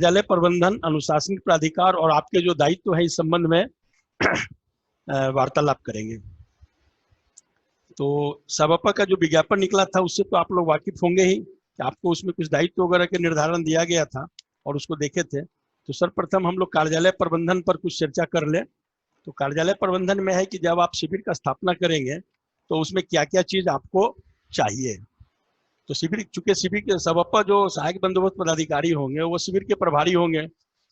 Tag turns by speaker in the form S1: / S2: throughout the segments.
S1: कार्यालय प्रबंधन, अनुशासनिक प्राधिकार और आपके जो दायित्व है इस संबंध में वार्तालाप करेंगे। तो सभापा का जो विज्ञापन निकला था उससे तो आप लोग वाकिफ होंगे ही कि आपको उसमें कुछ दायित्व वगैरह के निर्धारण दिया गया था और उसको देखे थे। तो सर्वप्रथम हम लोग कार्यालय प्रबंधन पर कुछ चर्चा कर ले। तो कार्यालय प्रबंधन में है कि जब आप शिविर का स्थापना करेंगे तो उसमें क्या क्या चीज आपको चाहिए। तो शिविर, चूंकि शिविर के सभापा जो सहायक बंदोबस्त पदाधिकारी होंगे वो शिविर के प्रभारी होंगे।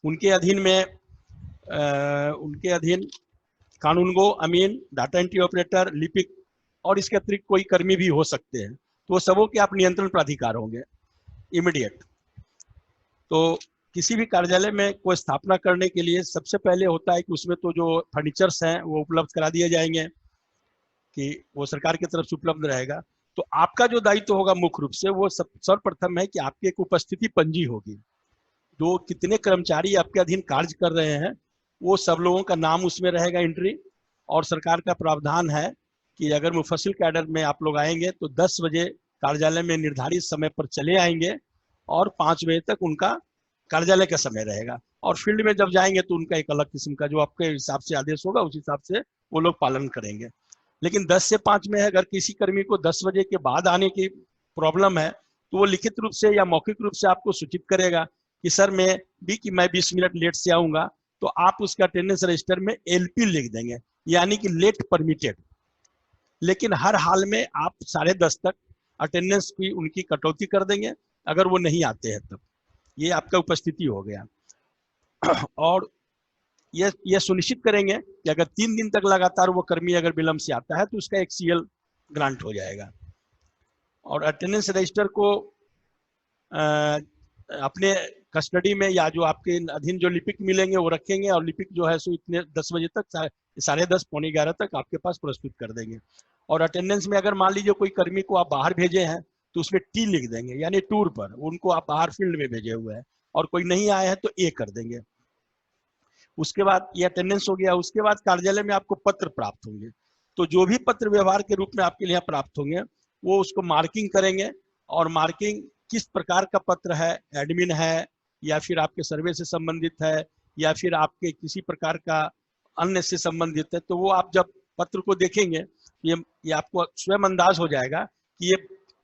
S1: उनके अधीन कानूनगो, अमीन, डाटा एंट्री ऑपरेटर, लिपिक और इसके अतिरिक्त कोई कर्मी भी हो सकते हैं। तो वो सबों के आप नियंत्रण प्राधिकार होंगे इमीडिएट। तो किसी भी कार्यालय में कोई स्थापना करने के लिए सबसे पहले होता है कि उसमें तो जो फर्नीचर्स हैं वो उपलब्ध करा दिए जाएंगे कि वो सरकार की तरफ से उपलब्ध रहेगा। तो आपका जो दायित्व होगा मुख्य रूप से वो सर्वप्रथम है कि आपकी एक उपस्थिति पंजी होगी। जो कितने कर्मचारी आपके अधीन कार्य कर रहे हैं वो सब लोगों का नाम उसमें रहेगा एंट्री। और सरकार का प्रावधान है कि अगर मुफस्सिल कैडर में आप लोग आएंगे तो 10 बजे कार्यालय में निर्धारित समय पर चले आएंगे और 5 बजे तक उनका कार्यालय का समय रहेगा। और फील्ड में जब जाएंगे तो उनका एक अलग किस्म का जो आपके हिसाब से आदेश होगा उस हिसाब से वो लोग पालन करेंगे। लेकिन 10 से 5 में अगर किसी कर्मी को 10 बजे के बाद आने की प्रॉब्लम है तो वो लिखित रूप से या मौखिक रूप से आपको सूचित करेगा कि सर मैं 20 मिनट लेट से आऊंगा। तो आप उसका अटेंडेंस रजिस्टर में LP लिख देंगे, यानी कि लेट परमिटेड। लेकिन हर हाल में आप 10:30 तक अटेंडेंस की उनकी कटौती कर देंगे अगर वो नहीं आते हैं तब। ये आपका उपस्थिति हो गया। और ये सुनिश्चित करेंगे कि अगर 3 दिन तक लगातार वो कर्मी अगर विलंब से आता है तो उसका एक CL ग्रांट हो जाएगा। और अटेंडेंस रजिस्टर को अपने कस्टडी में या जो आपके अधीन जो लिपिक मिलेंगे वो रखेंगे और लिपिक जो है सो इतने 10 बजे तक 10:30 पौने 11 तक आपके पास प्रस्तुत कर देंगे। और अटेंडेंस में अगर मान लीजिए कोई कर्मी को आप बाहर भेजे हैं तो उसमें T लिख देंगे, यानी टूर पर, उनको आप बाहर फील्ड में भेजे हुए हैं। और कोई नहीं आए हैं तो A कर देंगे। उसके बाद ये अटेंडेंस हो गया। उसके बाद कार्यालय में आपको पत्र प्राप्त होंगे। तो जो भी पत्र व्यवहार के रूप में आपके लिए प्राप्त होंगे वो उसको मार्किंग करेंगे। और मार्किंग किस प्रकार का पत्र है, एडमिन है या फिर आपके सर्वे से संबंधित है या फिर आपके किसी प्रकार का अन्य से संबंधित है, तो वो आप जब पत्र को देखेंगे ये आपको स्वयं अंदाज हो जाएगा कि ये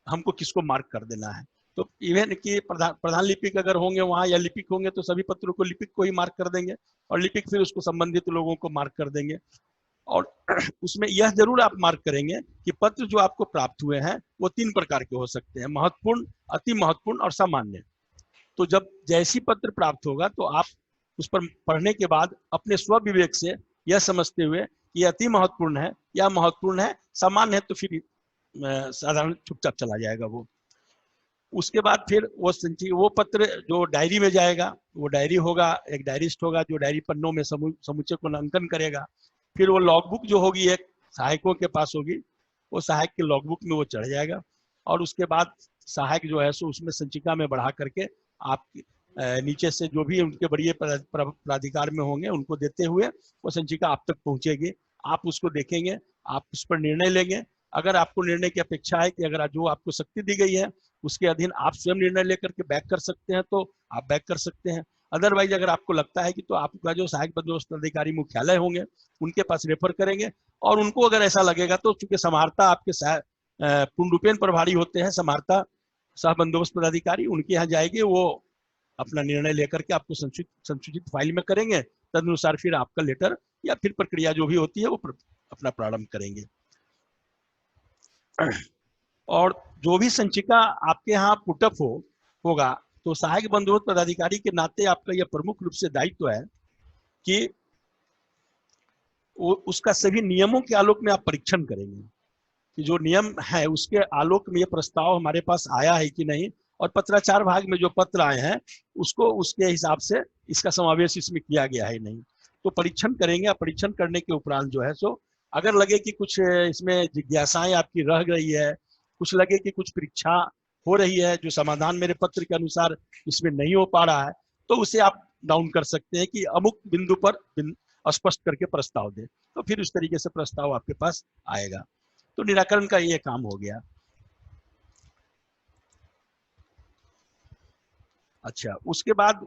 S1: हमको किसको मार्क कर देना है। तो इवन कि प्रधान लिपिक अगर होंगे वहाँ या लिपिक होंगे तो सभी पत्रों को लिपिक को ही मार्क कर देंगे और लिपिक फिर उसको संबंधित लोगों को मार्क कर देंगे। और उसमें यह जरूर आप मार्क करेंगे कि पत्र जो आपको प्राप्त हुए हैं वो 3 प्रकार के हो सकते हैं, महत्वपूर्ण, अति महत्वपूर्ण और सामान्य। तो जब जैसी पत्र प्राप्त होगा तो आप उस पर पढ़ने के बाद अपने स्व विवेक से यह समझते हुए कि अति महत्वपूर्ण है या महत्वपूर्ण है, सामान्य है तो फिर साधारण चुपचाप चला जाएगा वो। उसके बाद फिर वो पत्र जो डायरी में जाएगा, वो डायरी होगा, एक डायरिस्ट होगा जो डायरी पन्नों में समुच्चय को अंकन करेगा। फिर वो लॉगबुक जो होगी एक सहायकों के पास होगी, वो सहायक के लॉगबुक में वो चढ़ जाएगा। और उसके बाद सहायक जो है सो उसमें संचिका में बढ़ा करके आप नीचे से जो भी उनके बड़े प्राधिकार में होंगे उनको देते हुए वो संचिका आप तक पहुंचेगी। आप उसको देखेंगे, आप उस पर निर्णय लेंगे। अगर आपको निर्णय की अपेक्षा है कि अगर जो आपको शक्ति दी गई है उसके अधीन आप स्वयं निर्णय लेकर के बैक कर सकते हैं तो आप बैक कर सकते हैं। अदरवाइज अगर आपको लगता है कि तो आपका जो सहायक बंदोबस्त अधिकारी मुख्यालय होंगे उनके पास रेफर करेंगे। और उनको अगर ऐसा लगेगा तो चूंकि समाहर्ता आपके पूर्ण रूपेण प्रभारी होते हैं, समाहर्ता सह बंदोबस्त पदाधिकारी, उनके यहाँ जाएंगे, वो अपना निर्णय लेकर के आपको संसूचित फाइल में करेंगे। तदनुसार फिर आपका लेटर या फिर प्रक्रिया जो भी होती है वो अपना प्रारंभ करेंगे। और जो भी संचिका आपके यहाँ पुटअप होगा तो सहायक बंदोबस्त पदाधिकारी के नाते आपका यह प्रमुख रूप से दायित्व है कि उसका सभी नियमों के आलोक में आप परीक्षण करेंगे कि जो नियम है उसके आलोक में ये प्रस्ताव हमारे पास आया है कि नहीं, और पत्राचार भाग में जो पत्र आए हैं उसको उसके हिसाब से इसका समावेश इसमें किया गया है नहीं। तो परीक्षण करेंगे। परीक्षण करने के उपरांत जो है सो अगर लगे कि कुछ इसमें जिज्ञासाएं आपकी रह गई है, कुछ लगे कि कुछ परीक्षा हो रही है जो समाधान मेरे पत्र के अनुसार इसमें नहीं हो पा रहा है, तो उसे आप डाउन कर सकते हैं कि अमुक बिंदु पर स्पष्ट करके प्रस्ताव दे। तो फिर उस तरीके से प्रस्ताव आपके पास आएगा। तो निराकरण का ये काम हो गया। अच्छा, उसके बाद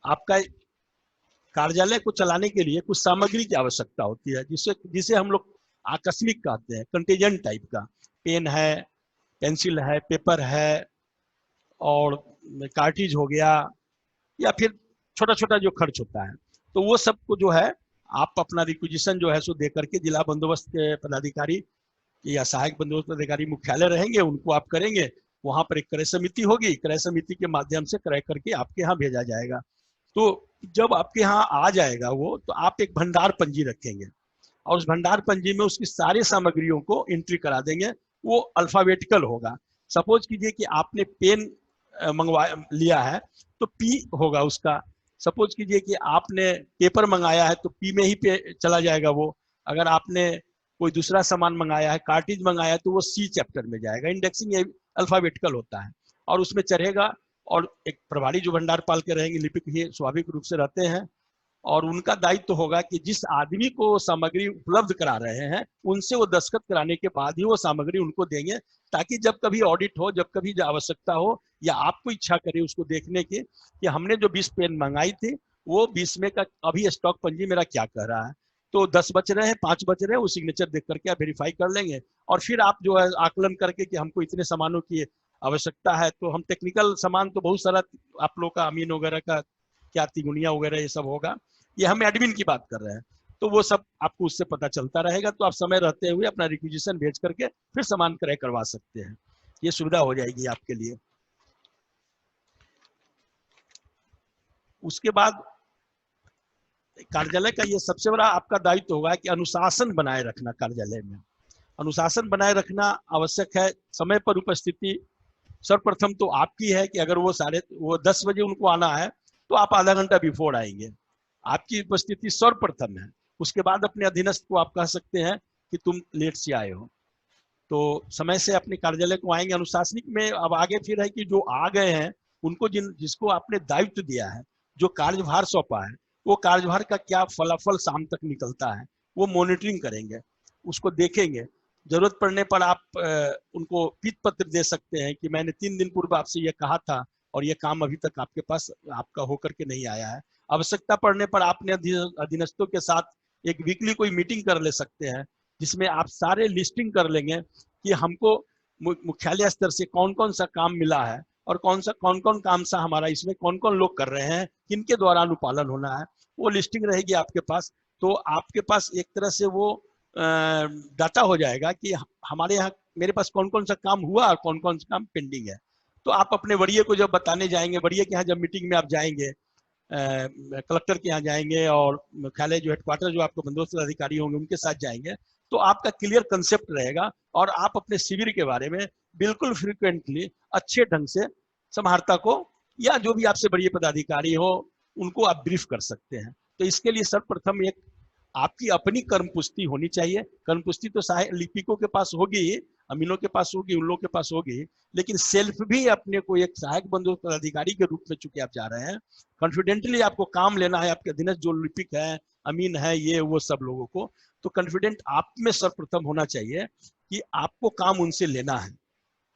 S1: आपका कार्यालय को चलाने के लिए कुछ सामग्री की आवश्यकता होती है, जिसे जिसे हम लोग आकस्मिक कहते हैं, कंटेजेंट टाइप का। पेन है, पेंसिल है, पेपर है, और कार्टिज हो गया, या फिर छोटा छोटा जो खर्च होता है, तो वो सबको जो है आप अपना रिक्विजिशन जो है सो दे करके जिला बंदोबस्त के पदाधिकारी या सहायक बंदोबस्त अधिकारी मुख्यालय रहेंगे, उनको आप करेंगे। वहां पर एक क्रय समिति होगी, क्रय समिति के माध्यम से क्रय करके आपके यहाँ भेजा जाएगा। तो जब आपके यहाँ आ जाएगा वो, तो आप एक भंडार पंजी रखेंगे, और उस भंडार पंजी में उसकी सारी सामग्रियों को एंट्री करा देंगे। वो अल्फाबेटिकल होगा। सपोज कीजिए कि आपने पेन मंगवा लिया है, तो पी होगा उसका। सपोज कीजिए कि आपने पेपर मंगाया है, तो पी में ही पे चला जाएगा वो। अगर आपने कोई दूसरा सामान मंगाया है, कार्टिज मंगाया है, तो वो सी चैप्टर में जाएगा। इंडेक्सिंग अल्फाबेटिकल होता है और उसमें चढ़ेगा। और एक प्रभारी जो भंडारपाल के रहेंगे, लिपिक ही स्वाभाविक रूप से रहते हैं, और उनका दायित्व तो होगा कि जिस आदमी को सामग्री उपलब्ध करा रहे हैं, उनसे वो दस्तखत कराने के बाद ही वो सामग्री उनको देंगे, ताकि जब कभी ऑडिट हो, जब कभी आवश्यकता हो, या आपको इच्छा करे उसको देखने की कि हमने जो 20 पेन मंगाई थी, वो 20 में का अभी स्टॉक पंजी मेरा क्या कह रहा है, तो 10 बच रहे हैं, 5 बच रहे हैं, वो सिग्नेचर देख करके आप वेरीफाई कर लेंगे। और फिर आप जो है आकलन करके कि हमको इतने सामानों की आवश्यकता है, तो हम टेक्निकल सामान तो बहुत सारा आप लोग का अमीन वगैरह का क्या तिगुनिया वगैरह ये सब होगा, ये हम एडमिन की बात कर रहे हैं, तो वो सब आपको उससे पता चलता रहेगा। तो आप समय रहते हुए अपना रिक्विजिशन भेज करके फिर सामान क्रय करवा सकते हैं। ये सुविधा हो जाएगी आपके लिए। उसके बाद कार्यालय का ये सबसे बड़ा आपका दायित्व होगा कि अनुशासन बनाए रखना। कार्यालय में अनुशासन बनाए रखना आवश्यक है। समय पर उपस्थिति सर्वप्रथम तो आपकी है कि अगर वो 10 बजे उनको आना है, तो आप आधा घंटा बिफोर आएंगे, आपकी उपस्थिति सर्वप्रथम है। उसके बाद अपने अधीनस्थ को आप कह सकते हैं कि तुम लेट से आए हो, तो समय से अपने कार्यालय को आएंगे। अनुशासनिक में अब आगे फिर है कि जो आ गए हैं उनको जिसको आपने दायित्व दिया है, जो कार्यभार सौंपा है, वो कार्यभार का क्या फलाफल शाम तक निकलता है, वो मॉनिटरिंग करेंगे, उसको देखेंगे। जरूरत पड़ने पर आप उनको पीत पत्र दे सकते हैं कि मैंने 3 दिन पूर्व आपसे ये कहा था और ये काम अभी तक आपके पास आपका होकर के नहीं आया है। आवश्यकता पड़ने पर आपने अधीनस्थों के साथ एक वीकली कोई मीटिंग कर ले सकते हैं, जिसमें आप सारे लिस्टिंग कर लेंगे कि हमको मुख्यालय स्तर से कौन कौन सा काम मिला है, और कौन कौन काम सा हमारा इसमें कौन कौन लोग कर रहे हैं, किनके द्वारा अनुपालन होना है, वो लिस्टिंग रहेगी आपके पास। तो आपके पास एक तरह से वो डाटा हो जाएगा कि हमारे यहाँ मेरे पास कौन कौन सा काम हुआ और कौन कौन सा काम पेंडिंग है। तो आप अपने वरीय को जब बताने जाएंगे, वरीय के यहाँ जब मीटिंग में आप जाएंगे, कलेक्टर के यहाँ जाएंगे, और मुख्यालय जो हेडक्वार्टर जो आपको बंदोबस्त अधिकारी होंगे उनके साथ जाएंगे, तो आपका क्लियर कंसेप्ट रहेगा, और आप अपने शिविर के बारे में बिल्कुल फ्रिक्वेंटली अच्छे ढंग से समाहर्ता को या जो भी आपसे बड़े पदाधिकारी हो उनको आप ब्रीफ कर सकते हैं। तो इसके लिए सर्वप्रथम एक आपकी अपनी कर्मपुस्ती होनी चाहिए। कर्मपुस्ती तो लिपिकों के पास होगी, अमीनों के पास होगी, उन लोगों के पास होगी, लेकिन सेल्फ भी अपने को एक सहायक बंदोबस्त पदाधिकारी के रूप में चूंकि आप जा रहे हैं, कॉन्फिडेंटली आपको काम लेना है। आपके अधीनस्थ जो लिपिक है, अमीन है, ये वो सब लोगों को, तो कॉन्फिडेंट आप में सर्वप्रथम होना चाहिए कि आपको काम उनसे लेना है।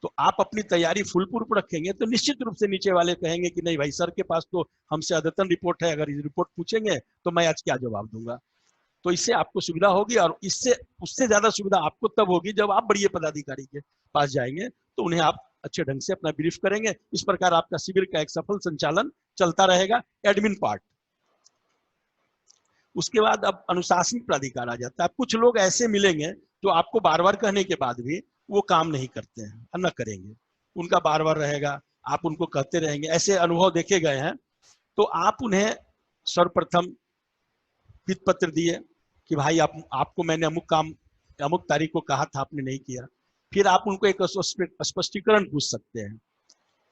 S1: तो आप अपनी तैयारी फुल प्रूफ रखेंगे तो निश्चित रूप से नीचे वाले कहेंगे कि नहीं भाई, सर के पास तो हमसे अद्यतन रिपोर्ट है, अगर ये रिपोर्ट पूछेंगे तो मैं आज क्या जवाब दूंगा। तो इससे आपको सुविधा होगी, और इससे उससे ज्यादा सुविधा आपको तब होगी जब आप बड़े पदाधिकारी के पास जाएंगे, तो उन्हें आप अच्छे ढंग से अपना ब्रीफ करेंगे। इस प्रकार आपका शिविर का एक सफल संचालन चलता रहेगा। Admin part. उसके बाद अब अनुशासनिक प्राधिकार आ जाता है। कुछ लोग ऐसे मिलेंगे जो आपको बार बार कहने के बाद भी वो काम नहीं करते हैं, न करेंगे, उनका बार बार रहेगा, आप उनको कहते रहेंगे, ऐसे अनुभव देखे गए हैं। तो आप उन्हें सर्वप्रथम पित पत्र दिए कि भाई आपको मैंने अमुक काम अमुक तारीख को कहा था, आपने नहीं किया। फिर आप उनको एक स्पष्टीकरण पूछ सकते हैं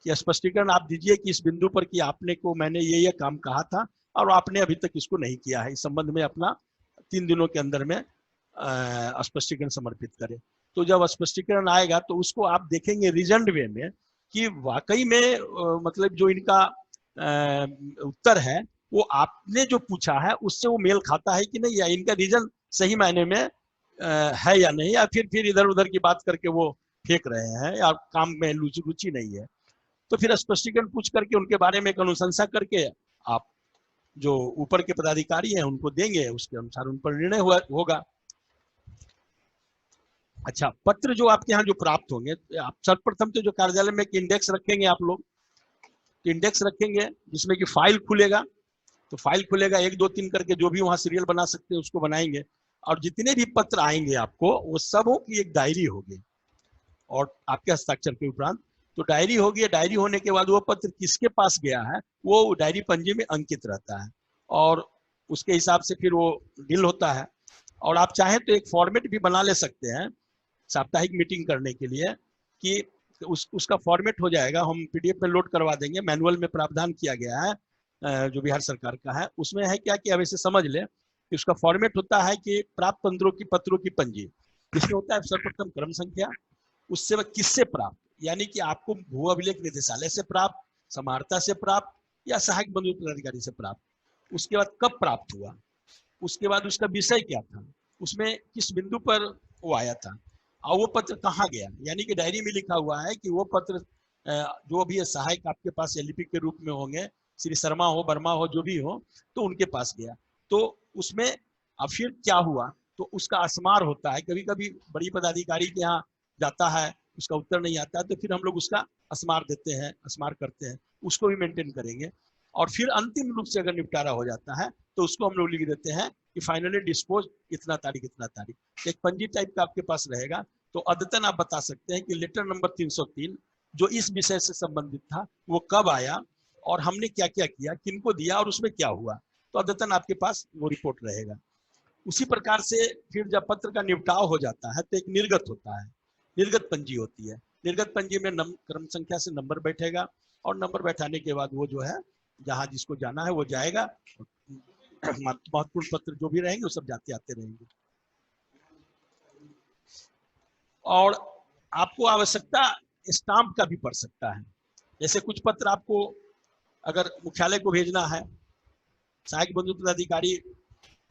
S1: कि स्पष्टीकरण आप दीजिए कि इस बिंदु पर कि आपने को मैंने ये काम कहा था और आपने अभी तक इसको नहीं किया है। इस संबंध में अपना 3 दिनों के अंदर में स्पष्टीकरण समर्पित करें। तो जब स्पष्टीकरण आएगा तो उसको आप देखेंगे रीजन्ड वे में कि वाकई में मतलब जो इनका उत्तर है वो आपने जो पूछा है उससे वो मेल खाता है कि नहीं, या इनका रीजन सही मायने में है या नहीं, या फिर इधर उधर की बात करके वो फेंक रहे हैं या काम में रुचि नहीं है। तो फिर स्पष्टीकरण पूछ करके उनके बारे में एक अनुशंसा करके आप जो ऊपर के पदाधिकारी हैं उनको देंगे, उसके अनुसार उन पर निर्णय होगा। अच्छा, पत्र जो आपके यहाँ जो प्राप्त होंगे, आप सर्वप्रथम तो जो कार्यालय में एक इंडेक्स रखेंगे आप लोग, इंडेक्स रखेंगे जिसमें कि फाइल खुलेगा, तो फाइल खुलेगा 1 2 3 करके, जो भी वहां सीरियल बना सकते हैं उसको बनाएंगे, और जितने भी पत्र आएंगे आपको वो सबों की एक डायरी होगी और आपके हस्ताक्षर के उपरांत। तो डायरी होगी, डायरी होने के बाद वो पत्र किसके पास गया है वो डायरी पंजी में अंकित रहता है, और उसके हिसाब से फिर वो डील होता है। और आप चाहें तो एक फॉर्मेट भी बना ले सकते हैं साप्ताहिक मीटिंग करने के लिए, कि उसका फॉर्मेट हो जाएगा, हम पीडीएफ में लोड करवा देंगे, मैनुअल में प्रावधान किया गया है जो बिहार सरकार का है, उसमें है क्या कि अब ऐसे समझ ले कि उसका फॉर्मेट होता है कि प्राप्त पत्रों की पंजी, जिसमें होता है सर्वप्रथम क्रम संख्या, उससे वह किससे प्राप्त, यानी कि आपको भू अभिलेख निदेशालय से प्राप्त, समाहर्ता से प्राप्त या सहायक बंधु पदाधिकारी से प्राप्त, उसके बाद कब प्राप्त हुआ, उसके बाद उसका विषय क्या था, उसमें किस बिंदु पर वो आया था, और वो पत्र कहाँ गया, यानी कि डायरी में लिखा हुआ है कि वो पत्र जो भी सहायक आपके पास एलपी के रूप में होंगे, श्री शर्मा हो, वर्मा हो, जो भी हो, तो उनके पास गया। तो उसमें अब फिर क्या हुआ, तो उसका अस्मार होता है, कभी कभी बड़ी पदाधिकारी के यहाँ जाता है, उसका उत्तर नहीं आता है, तो फिर हम लोग उसका अस्मार देते हैं, अस्मार करते हैं, उसको भी मेंटेन करेंगे। और फिर अंतिम रूप से अगर निपटारा हो जाता है तो उसको हम लोग लिख देते हैं कि फाइनली डिस्पोज इतना तारीख इतना तारीख। एक पंजी टाइप का आपके पास रहेगा, तो अद्यतन आप बता सकते हैं कि लेटर नंबर 303 जो इस विषय से संबंधित था वो कब आया और हमने क्या क्या किया, किनको दिया और उसमें क्या हुआ, तो अद्यतन आपके पास वो रिपोर्ट रहेगा। उसी प्रकार से फिर जब पत्र का निपटाव हो जाता है तो एक निर्गत होता है, निर्गत पंजी होती है। निर्गत पंजी में क्रम संख्या से नंबर बैठेगा, और नंबर बैठाने के बाद वो जो है जहां जिसको जाना है वो जाएगा, महत्वपूर्ण पत्र जो भी रहेंगे वो सब जाते आते रहेंगे। और आपको आवश्यकता स्टाम्प का भी पड़ सकता है, जैसे कुछ पत्र आपको अगर मुख्यालय को भेजना है सहायक बंधु पदाधिकारी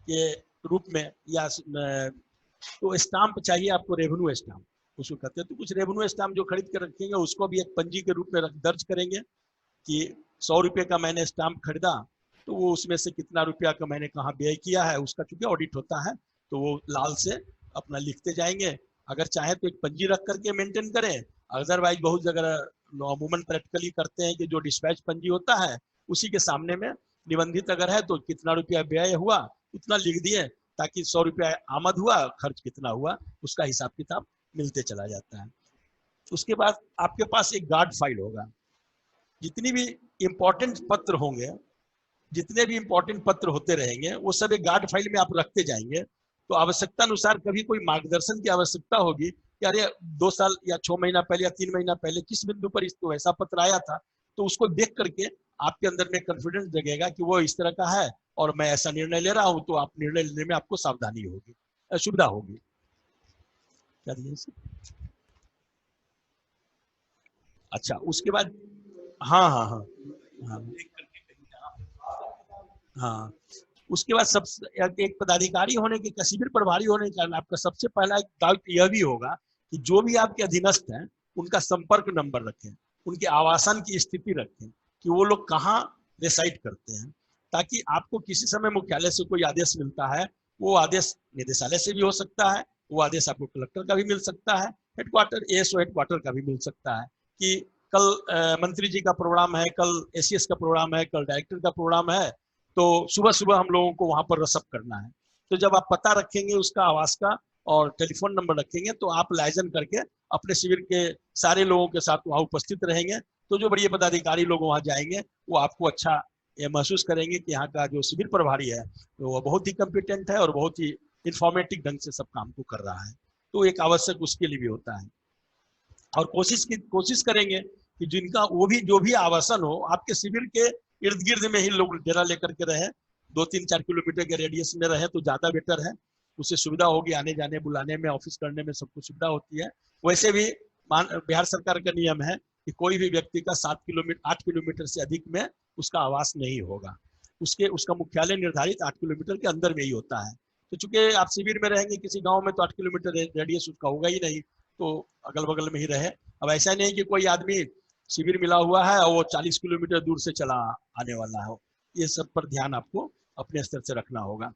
S1: के रूप में, या तो स्टाम्प चाहिए आपको, रेवेन्यू स्टाम्प उसको कहते हैं। तो कुछ रेवेन्यू स्टाम्प जो खरीद के रखेंगे उसको भी एक पंजी के रूप में दर्ज करेंगे कि 100 रुपये का मैंने स्टाम्प खरीदा, तो वो उसमें से कितना रुपया का मैंने कहाँ व्यय किया है, उसका चूंकि ऑडिट होता है तो वो लाल से अपना लिखते जाएंगे। अगर चाहे तो एक पंजी रख करके मेंटेन करें, अदरवाइज बहुत जगह अमूमन प्रैक्टिकली करते हैं कि जो डिस्पैच पंजी होता है उसी के सामने में निबंधित अगर है तो कितना रुपया व्यय हुआ उतना लिख दिए, ताकि 100 रुपया आमद हुआ, खर्च कितना हुआ उसका हिसाब किताब मिलते चला जाता है। उसके बाद आपके पास एक गार्ड फाइल होगा, जितनी भी इंपॉर्टेंट पत्र होंगे, जितने भी इंपॉर्टेंट पत्र होते रहेंगे वो सब एक गार्ड फाइल में आप रखते जाएंगे। तो आवश्यकता अनुसार कभी कोई मार्गदर्शन की आवश्यकता होगी कि अरे 2 साल या 6 महीना पहले या 3 महीना पहले किस बिंदु पर इसको ऐसा पत्र आया था, तो उसको देख करके आपके अंदर में कॉन्फिडेंस जगेगा कि वो इस तरह का है और मैं ऐसा निर्णय ले रहा हूँ, तो आप निर्णय लेने में आपको सावधानी होगी, सुविधा होगी। क्या दिए? अच्छा, उसके बाद हाँ हाँ हाँ हाँ हाँ, उसके बाद सब एक पदाधिकारी होने के, शिविर प्रभारी होने के कारण आपका सबसे पहला एक दायित्व यह भी होगा कि जो भी आपके अधीनस्थ हैं उनका संपर्क नंबर रखें, उनके आवासन की स्थिति रखें कि वो लोग कहाँ रिसाइड करते हैं, ताकि आपको किसी समय मुख्यालय से कोई आदेश मिलता है, वो आदेश निदेशालय से भी हो सकता है, वो आदेश आपको कलेक्टर का भी मिल सकता है, हेडक्वार्टर एएसओ हेडक्वार्टर का भी मिल सकता है कि कल मंत्री जी का प्रोग्राम है, कल एसीएस का प्रोग्राम है, कल डायरेक्टर का प्रोग्राम है, तो सुबह सुबह हम लोगों को वहां पर रसप करना है। तो जब आप पता रखेंगे उसका, आवास का और टेलीफोन नंबर रखेंगे, तो आप लाइजन करके अपने शिविर के सारे लोगों के साथ वहां उपस्थित रहेंगे। तो जो बड़े पदाधिकारी लोग वहां जाएंगे वो आपको अच्छा महसूस करेंगे कि यहाँ का जो शिविर प्रभारी है तो वो बहुत ही कॉम्पिटेंट है और बहुत ही इंफॉर्मेटिव ढंग से सब काम को कर रहा है। तो एक आवश्यक उसके लिए भी होता है। और कोशिश करेंगे कि जिनका वो भी जो भी आवासन हो आपके शिविर के इर्द गिर्द में ही लोग डेरा लेकर के रहे, 2-3-4 किलोमीटर के रेडियस में रहे तो ज्यादा बेटर है, उससे सुविधा होगी, आने जाने बुलाने में, ऑफिस करने में सबको सुविधा होती है। वैसे भी बिहार सरकार का नियम है कि कोई भी व्यक्ति का 8 किलोमीटर से अधिक में उसका आवास नहीं होगा, उसका मुख्यालय निर्धारित 8 किलोमीटर के अंदर में ही होता है। तो चूंकि आप शिविर में रहेंगे किसी गाँव में तो 8 किलोमीटर रेडियस उसका होगा ही नहीं, तो अगल बगल में ही रहे। अब ऐसा नहीं कि कोई आदमी शिविर मिला हुआ है और वो 40 किलोमीटर दूर से चला आने वाला हो, ये सब पर ध्यान आपको अपने स्तर से रखना होगा।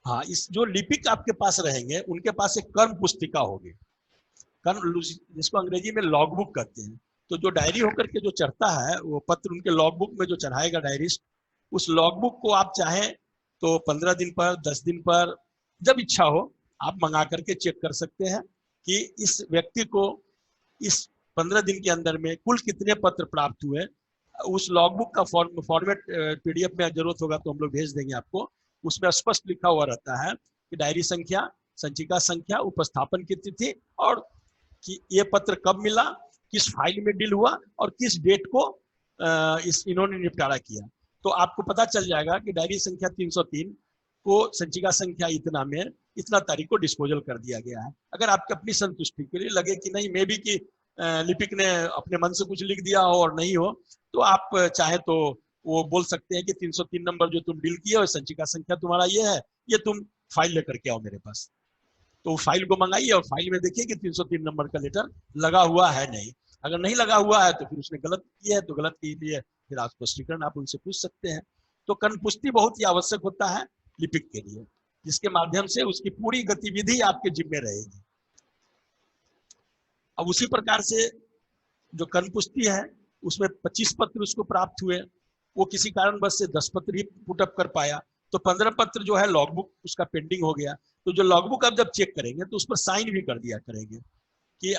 S1: हाँ, इस जो लिपिक आपके पास रहेंगे उनके पास एक कर्म पुस्तिका होगी, कर्म जिसको अंग्रेजी में लॉग बुक कहते हैं। तो जो डायरी होकर के जो चढ़ता है वो पत्र उनके लॉग बुक में जो चढ़ाएगा डायरिस्ट, उस लॉग बुक को आप चाहें तो 15 दिन पर, 10 दिन पर, जब इच्छा हो आप मंगा करके चेक कर सकते हैं कि इस व्यक्ति को इस 15 दिन के अंदर में कुल कितने पत्र प्राप्त हुए। उस लॉग बुक का फॉर्मेट पीडीएफ में जरूरत होगा तो हम लोग भेज देंगे आपको। उसमें स्पष्ट लिखा हुआ रहता है कि डायरी संख्या, संचिका संख्या, उपस्थापन की तिथि, और कि ये पत्र कब मिला, किस फाइल में डील हुआ और किस डेट को इन्होंने निपटारा किया। तो आपको पता चल जाएगा कि डायरी संख्या 303 को संचिका संख्या इतना में इतना तारीख को डिस्पोजल कर दिया गया है। अगर आपके अपनी संतुष्टि के लिए लगे कि नहीं मे भी कि लिपिक ने अपने मन से कुछ लिख दिया हो और नहीं हो, तो आप चाहे तो वो बोल सकते हैं कि 303 नंबर जो तुम डील किए हो, संचिका संख्या तुम्हारा ये है, ये तुम फाइल लेकर के आओ मेरे पास। तो फाइल को मंगाइए और फाइल में देखिए कि 303 नंबर का लेटर लगा हुआ है नहीं। अगर नहीं लगा हुआ है तो फिर उसने गलत किया है, तो गलत के लिए फिर आप स्पष्टीकरण आप उनसे पूछ सकते हैं। तो कर्मपुष्टि बहुत ही आवश्यक होता है लिपिक के लिए, जिसके माध्यम से उसकी पूरी गतिविधि आपके जिम्मे रहेगी। अब उसी प्रकार से जो कर्मपुष्टि है उसमें 25 पत्र उसको प्राप्त हुए, वो किसी कारणवश से 10 पत्र ही पुटअप कर पाया, तो 15 पत्र जो है लॉगबुक उसका पेंडिंग हो गया। तो जो लॉगबुक आप जब चेक करेंगे तो उस पर साइन भी कर दिया करेंगे कि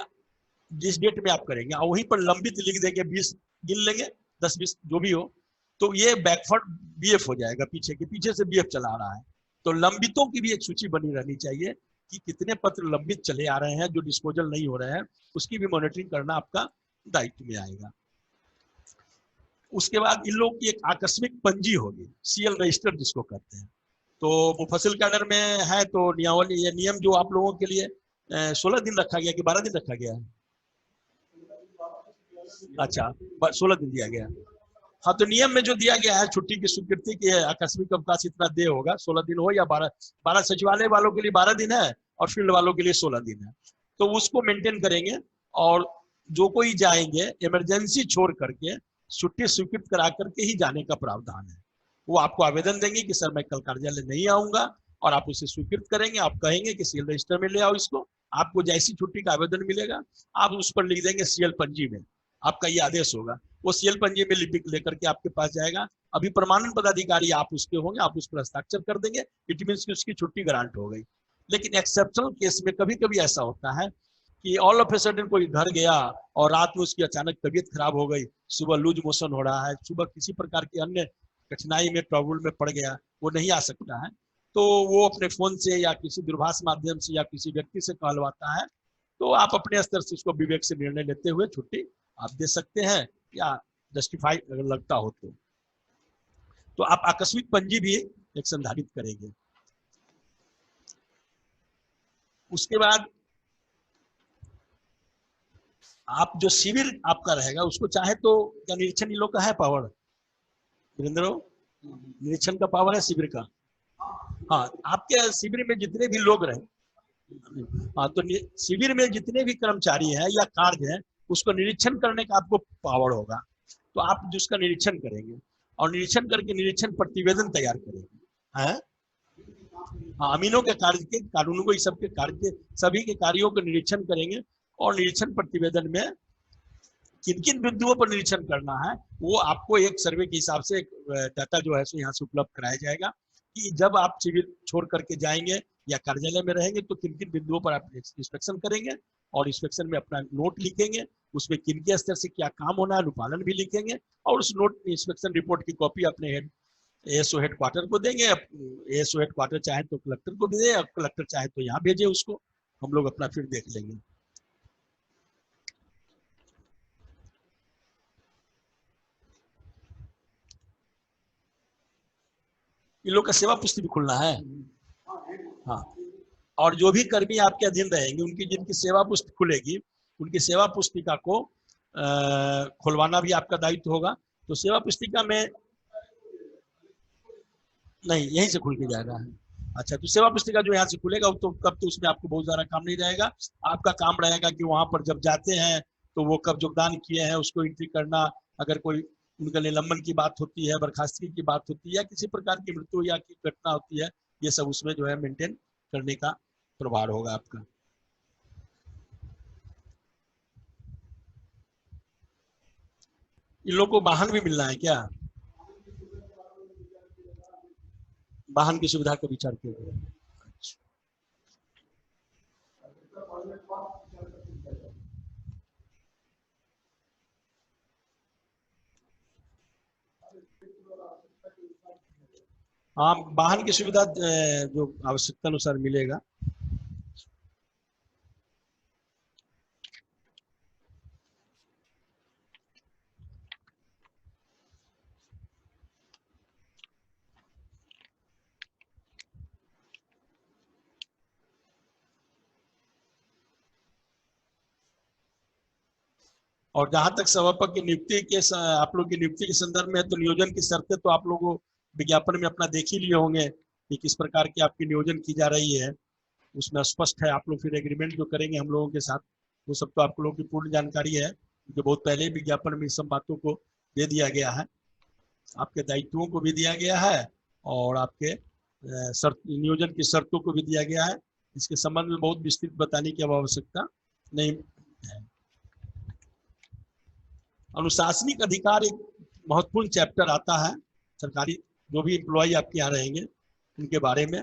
S1: जिस डेट में आप करेंगे, और वहीं पर लंबित लिख देंगे, 20 गिन लेंगे, 10-20 जो भी हो, तो ये बैकवर्ड बीएफ हो जाएगा, पीछे से बीएफ चला आ रहा है। तो लंबितों की भी एक सूची बनी रहनी चाहिए कि कितने पत्र लंबित चले आ रहे हैं जो डिस्पोजल नहीं हो रहे हैं, उसकी भी मॉनिटरिंग करना आपका दायित्व में आएगा। उसके बाद इन लोग की एक आकस्मिक पंजी होगी, सीएल रजिस्टर जिसको कहते हैं। तो मुफस्सिल कैडर में है तो नियमावली, ये नियम जो आप लोगों के लिए 16 दिन रखा गया कि 12 दिन रखा गया है? अच्छा, 16 दिन दिया गया। हाँ, तो नियम में जो दिया गया है छुट्टी की स्वीकृति की आकस्मिक अवकाश इतना दे होगा, 16 दिन हो या 12 सचिवालय वालों के लिए 12 दिन है और फील्ड वालों के लिए 16 दिन है, तो उसको मेंटेन करेंगे। और जो कोई जाएंगे इमरजेंसी छोड़ करके छुट्टी स्वीकृत करा करके ही जाने का प्रावधान है। वो आपको आवेदन देंगे कि सर मैं कल कार्यालय नहीं आऊंगा, और आप उसे स्वीकृत करेंगे। आप कहेंगे कि सीएल रजिस्टर में ले आओ इसको, आपको जैसी छुट्टी का आवेदन मिलेगा आप उस पर लिख देंगे सीएल पंजी में, आपका ये आदेश होगा। वो सीएल पंजी में लिपिक लेकर के आपके पास जाएगा। अभी प्रमाणन पदाधिकारी आप उसके होंगे, आप उस पर हस्ताक्षर कर देंगे, इट मीन्स कि उसकी छुट्टी ग्रांट हो गई। लेकिन एक्सेप्शनल केस में कभी कभी ऐसा होता है कि ऑल ऑफ ए सडन कोई घर गया और रात में उसकी अचानक तबीयत खराब हो गई, सुबह लूज मोशन हो रहा है, सुबह किसी प्रकार की अन्य कठिनाई में ट्रबल में पड़ गया, वो नहीं आ सकता है, तो वो अपने फोन से या किसी दूरभाष माध्यम से या किसी व्यक्ति से कहलवाता है। तो आप अपने स्तर से उसको विवेक से निर्णय लेते हुए छुट्टी आप दे सकते हैं, या जस्टिफाई अगर लगता हो तो आप आकस्मिक पंजी भी एक संधारित करेंगे। उसके बाद आप जो शिविर आपका रहेगा उसको चाहे तो, क्या निरीक्षण इन लोग का है पावर वीरेंद्र, निरीक्षण का पावर है शिविर का? हाँ, आपके शिविर में जितने भी लोग रहे, हाँ, तो शिविर में जितने भी कर्मचारी हैं या कार्य हैं उसको निरीक्षण करने का आपको पावर होगा। तो आप जिसका निरीक्षण करेंगे और निरीक्षण करके निरीक्षण प्रतिवेदन तैयार करेंगे। है हाँ, अमीनों के कार्य के, कानूनों को, सब के कार्य के, सभी के कार्यों का निरीक्षण करेंगे और निरीक्षण प्रतिवेदन में किन किन बिंदुओं पर निरीक्षण करना है वो आपको एक सर्वे के हिसाब से एक डाटा जो है सो यहाँ से उपलब्ध कराया जाएगा कि जब आप शिविर छोड़ करके जाएंगे या कार्यालय में रहेंगे तो किन किन बिंदुओं पर आप इंस्पेक्शन करेंगे, और इंस्पेक्शन में अपना नोट लिखेंगे, उसमें किन के स्तर से क्या काम होना है अनुपालन भी लिखेंगे, और उस नोट इंस्पेक्शन रिपोर्ट की कॉपी अपने एएसओ हेडक्वार्टर को देंगे। एएसओ हेडक्वार्टर चाहे तो कलेक्टर को भी दे, और कलेक्टर चाहे तो यहाँ भेजे उसको, हम लोग अपना फिर देख लेंगे। इन लोग का सेवा पुस्तिका भी खुलना है। हाँ, और जो भी कर्मी आपके अधीन रहेंगे उनकी जिनकी सेवा पुस्तिका खुलेगी उनकी सेवा पुस्तिका को खुलवाना भी आपका दायित्व होगा। तो सेवा पुस्तिका में नहीं, यहीं से खुल के जाएगा। अच्छा, तो सेवा पुस्तिका जो यहाँ से खुलेगा तो कब, तो उसमें आपको बहुत ज्यादा काम नहीं रहेगा। आपका काम रहेगा कि वहां पर जब जाते हैं तो वो कब योगदान किए हैं उसको एंट्री करना। अगर कोई उनका निलंबन की बात होती है, बर्खास्तगी की बात होती है, या किसी प्रकार की मृत्यु या की घटना होती है, ये सब उसमें जो है मेंटेन करने का प्रभार होगा आपका। इन लोगों को वाहन भी मिलना है क्या? वाहन की सुविधा का विचार किया गया। हाँ, वाहन की सुविधा जो आवश्यकता अनुसार मिलेगा। और जहां तक सभापति की नियुक्ति के आप लोग की नियुक्ति के संदर्भ में है, तो नियोजन की शर्तें तो आप लोगों विज्ञापन में अपना देख ही लिए होंगे कि किस प्रकार की आपकी नियोजन की जा रही है। उसमें स्पष्ट है। आप लोग फिर एग्रीमेंट जो करेंगे हम लोगों के साथ, वो सब तो आप लोगों की पूर्ण जानकारी है, क्योंकि बहुत पहले विज्ञापन में इस सब बातों को दे दिया गया है। आपके दायित्वों को भी दिया गया है और आपके नियोजन की शर्तों को भी दिया गया है। इसके संबंध में बहुत विस्तृत बताने की आवश्यकता नहीं है। अनुशासनिक अधिकार एक महत्वपूर्ण चैप्टर आता है सरकारी, जो भी एम्प्लॉय आपके यहाँ रहेंगे उनके बारे में।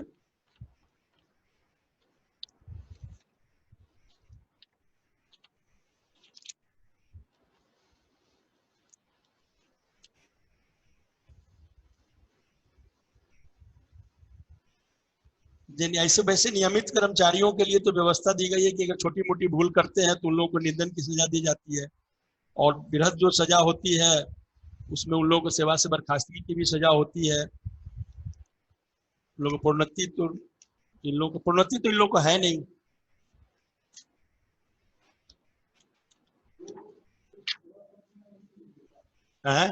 S1: ऐसे वैसे नियमित कर्मचारियों के लिए तो व्यवस्था दी गई है कि अगर छोटी मोटी भूल करते हैं तो उन लोगों को निंदन की सजा दी जाती है, और बृहद जो सजा होती है उसमें उन लोगों को सेवा से बर्खास्तगी की भी सजा होती है। लोगों को प्रोन्नति तो इन लोगों को है नहीं। है?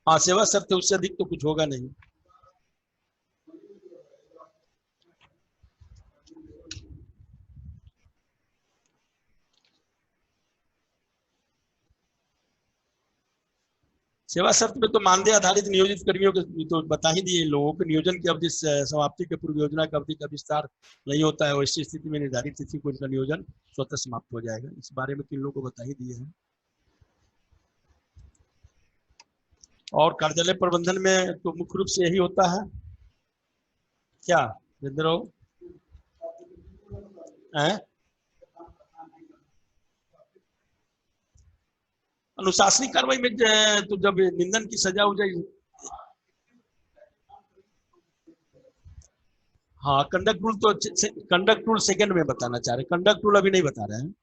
S1: हाँ, सेवा शर्त उससे अधिक तो कुछ होगा नहीं। सेवा शर्त में तो मानदेय आधारित नियोजित कर्मियों के तो बता ही दिए, लोगों के नियोजन की अवधि समाप्ति के पूर्व योजना की अवधि का विस्तार नहीं होता है। वैसी स्थिति में निर्धारित तिथि को इनका नियोजन स्वतः समाप्त हो जाएगा। इस बारे में 3 लोगों को बता ही दिए हैं। और कार्यालय प्रबंधन में तो मुख्य रूप से यही होता है। क्या विद्रोह है? अनुशासनिक कार्रवाई में तो जब निंदन की सजा हो जाए, हाँ, कंडक्ट रूल तो कंडक्ट रूल सेकंड में बताना चाह रहे, कंडक्ट रूल अभी नहीं बता रहे हैं।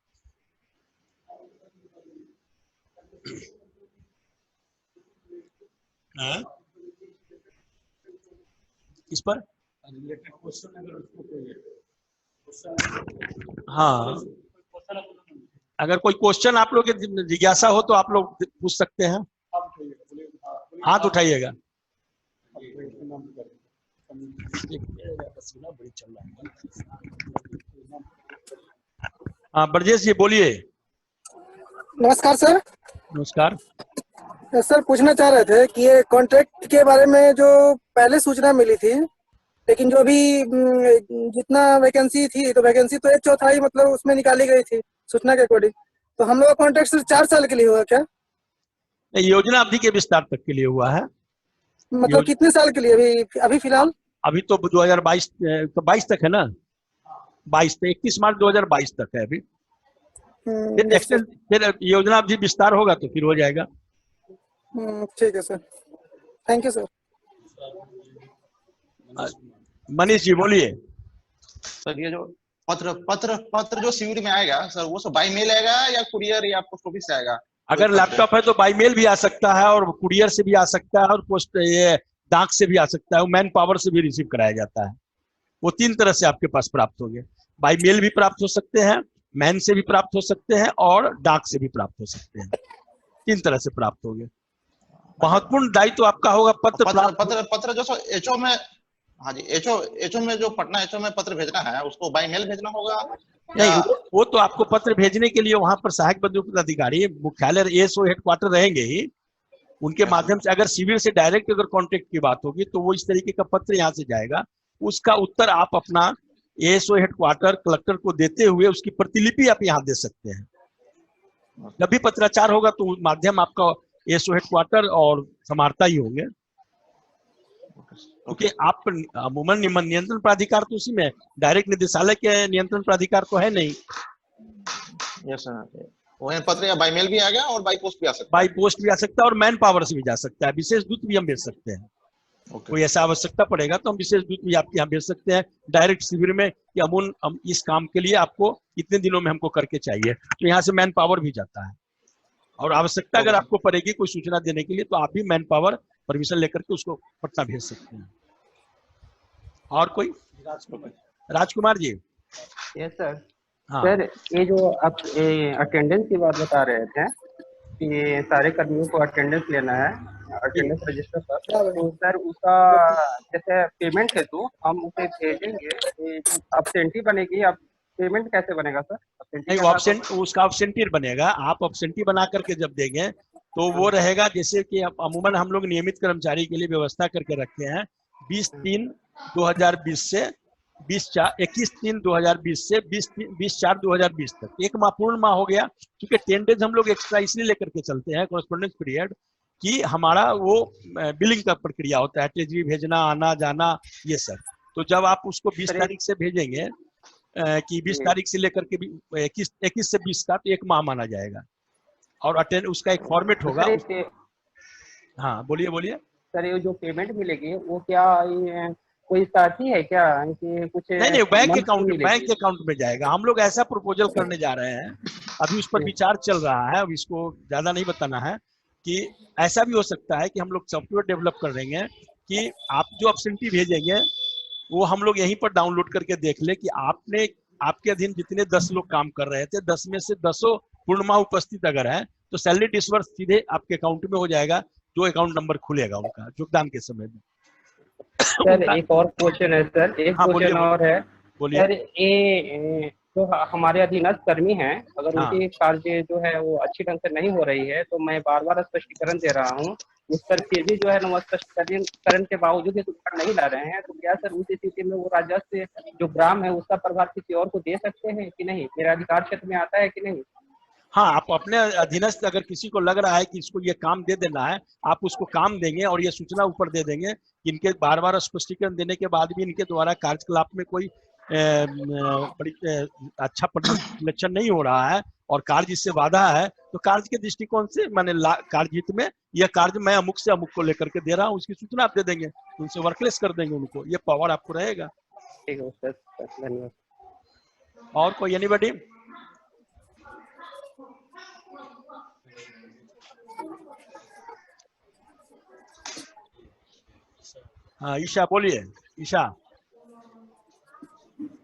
S1: हाँ? किस पर? हाँ, अगर कोई क्वेश्चन आप लोग की जिज्ञासा हो तो आप लोग पूछ सकते हैं। हाथ उठाइएगा। हाँ, ब्रजेश जी बोलिए।
S2: नमस्कार सर।
S1: नमस्कार।
S2: सर पूछना चाह रहे थे कि ये कॉन्ट्रैक्ट के बारे में जो पहले सूचना मिली थी, लेकिन जो अभी जितना वैकेंसी थी तो वैकेंसी तो 1/4 मतलब उसमें निकाली गई थी सूचना के अकॉर्डिंग। तो हम लोग का कॉन्ट्रैक्ट सिर्फ 4 साल के लिए हुआ क्या?
S1: योजना अवधि के विस्तार तक के लिए हुआ है।
S2: मतलब कितने साल के लिए अभी अभी फिलहाल?
S1: अभी तो 2022 तो 22 तक है ना, 22 तक 31 मार्च 2022 तक है अभी। फिर योजना अवधि विस्तार होगा तो फिर हो जाएगा।
S2: ठीक है sir, thank you sir.
S1: Manish ji बोलिए।
S3: सर ये जो पत्र जो शिविर में आएगा सर, वो सब बाई मेल आएगा या कुरियर या पोस्ट ऑफिस से आएगा?
S1: अगर लैपटॉप है तो बाई मेल भी आ सकता है, और कुरियर से भी आ सकता है, और पोस्ट ये डाक से भी आ सकता है। मैन पावर से भी रिसीव कराया जाता है। वो 3 तरह से आपके पास प्राप्त होंगे। बाई मेल भी प्राप्त हो सकते हैं, मैन से भी प्राप्त हो सकते हैं, और डाक से भी प्राप्त हो सकते हैं। 3 तरह से प्राप्त होंगे। महत्वपूर्ण दायित्व आपका होगा पत्र
S3: जो एचओ में हाँ जी, एचओ में जो पटना एचओ में पत्र भेजना है उसको बाई मेल भेजना होगा
S1: नहीं,
S3: या?
S1: वो तो आपको पत्र भेजने के लिए वहां पर सहायक बंदोबस्त अधिकारी मुख्यालय एएसओ हेडक्वार्टर रहेंगे ही, उनके
S3: यस
S1: माध्यम से अगर शिविर से डायरेक्ट अगर कांटेक्ट की बात होगी तो वो इस तरीके का पत्र यहाँ से जाएगा, उसका उत्तर आप अपना एएसओ हेडक्वार्टर कलेक्टर को देते हुए उसकी प्रतिलिपि आप यहाँ दे सकते हैं। जब भी पत्राचार होगा तो माध्यम आपका एएसओ हेडक्वार्टर और समाहर्ता ही होंगे, क्योंकि आप अमूमन नियंत्रण प्राधिकार तो उसी में, डायरेक्ट निदेशालय के नियंत्रण प्राधिकार तो है नहीं।
S3: यस सर, वही पत्र या बाई मेल भी आ गया और बाई पोस्ट भी आ सकता
S1: बाई पोस्ट भी आ सकता है और मैन पावर से भी जा सकता है, विशेष दूत भी हम भेज सकते हैं।
S3: है।
S1: कोई ऐसा आवश्यकता पड़ेगा तो हम विशेष दूत भी आपके यहाँ भेज सकते हैं डायरेक्ट शिविर में कि अमून इस काम के लिए आपको इतने दिनों में हमको करके चाहिए, तो यहाँ से मैन पावर भी जाता है। और आवश्यकता अगर आपको पड़ेगी कोई सूचना देने के लिए तो आप भी मैन पावर परमिशन लेकर के उसको पटना भेज सकते हैं। और कोई? राजकुमार जी।
S4: Yes sir.
S1: हाँ
S4: सर, ये जो आप अटेंडेंस की बात बता रहे थे कि सारे कर्मियों को अटेंडेंस लेना है, अटेंडेंस रजिस्टर पर, तो सर उसका जैसे पेमेंट है तो हम उसे भेजेंगे, अब्सेंटी बनेगी, अब पेमेंट कैसे बनेगा सर?
S1: नहीं, वो absent उसका अब्सेंटी बनेगा, आप अब्सेंटी बना करके जब देंगे तो वो रहेगा जैसे कि अमूमन हम लोग नियमित कर्मचारी के लिए व्यवस्था करके रखते हैं 20/3/2020 से 21/3/2020 से 20/4/2020 तक, एक माह पूर्ण माह हो गया, क्योंकि 10 डेज हम लोग एक्स्ट्रा इसलिए लेकर के चलते हैं कॉरेस्पॉन्डेंस पीरियड कि हमारा वो बिलिंग का प्रक्रिया होता है, टेजरी भेजना आना जाना ये सब। तो जब आप उसको 20 तारीख से भेजेंगे कि 20 तारीख से लेकर के 21 से 20 का, तो एक माह माना जाएगा। और अटेंड उसका एक फॉर्मेट होगा। हाँ बोलिए बोलिए।
S4: सर ये जो पेमेंट मिलेगी वो क्या कोई साथी है क्या कि कुछ?
S1: नहीं, बैंक अकाउंट में जाएगा। हम लोग ऐसा प्रपोजल करने जा रहे हैं, अभी उस पर विचार चल रहा है, अब इसको ज्यादा नहीं बताना है, कि ऐसा भी हो सकता है कि हम लोग सॉफ्टवेयर डेवलप कर देंगे कि आप जो अब्सेंटी भेजेंगे वो हम लोग यहीं पर डाउनलोड करके देख ले कि आपके अधीन जितने 10 लोग काम कर रहे थे, 10 में से 10 पूर्णमाह उपस्थित अगर है तो सैलरी डिसवर्स सीधे आपके अकाउंट में हो जाएगा, जो अकाउंट नंबर खुलेगा उनका योगदान के समय में।
S4: सर एक और क्वेश्चन है सर, एक क्वेश्चन और है सर, ये जो हमारे अधीनस्थ कर्मी हैं, अगर उनकी कार्य जो है वो अच्छी ढंग से नहीं हो रही है, तो मैं बार बार स्पष्टीकरण दे रहा हूँ, उस पर फिर भी जो है ना स्पष्टीकरण के बावजूद भी सुधार नहीं ला रहे हैं, तो क्या सर उस स्थिति में वो राजस्व जो ग्राम है उसका प्रभार किसी और को दे सकते हैं कि नहीं? मेरा अधिकार क्षेत्र में आता है कि नहीं?
S1: हाँ, आप अपने अधीनस्थ अगर किसी को लग रहा है कि इसको ये काम दे देना है, आप उसको काम देंगे और ये सूचना ऊपर दे देंगे। इनके बार बार स्पष्टीकरण देने के बाद भी इनके द्वारा कार्यकलाप में कोई अच्छा प्रदर्शन नहीं हो रहा है और कार्य इससे बाधा है, तो कार्य के दृष्टिकोण से मैंने कार्य हित में यह कार्य मैं अमुक से अमुक को लेकर के दे रहा हूँ, उसकी सूचना आप दे देंगे, उनसे वर्कलेस कर देंगे उनको, ये पावर आपको रहेगा।
S4: ठीक है सर, धन्यवाद।
S1: और कोई एनीबॉडी? हाँ ईशा बोलिए। ईशा।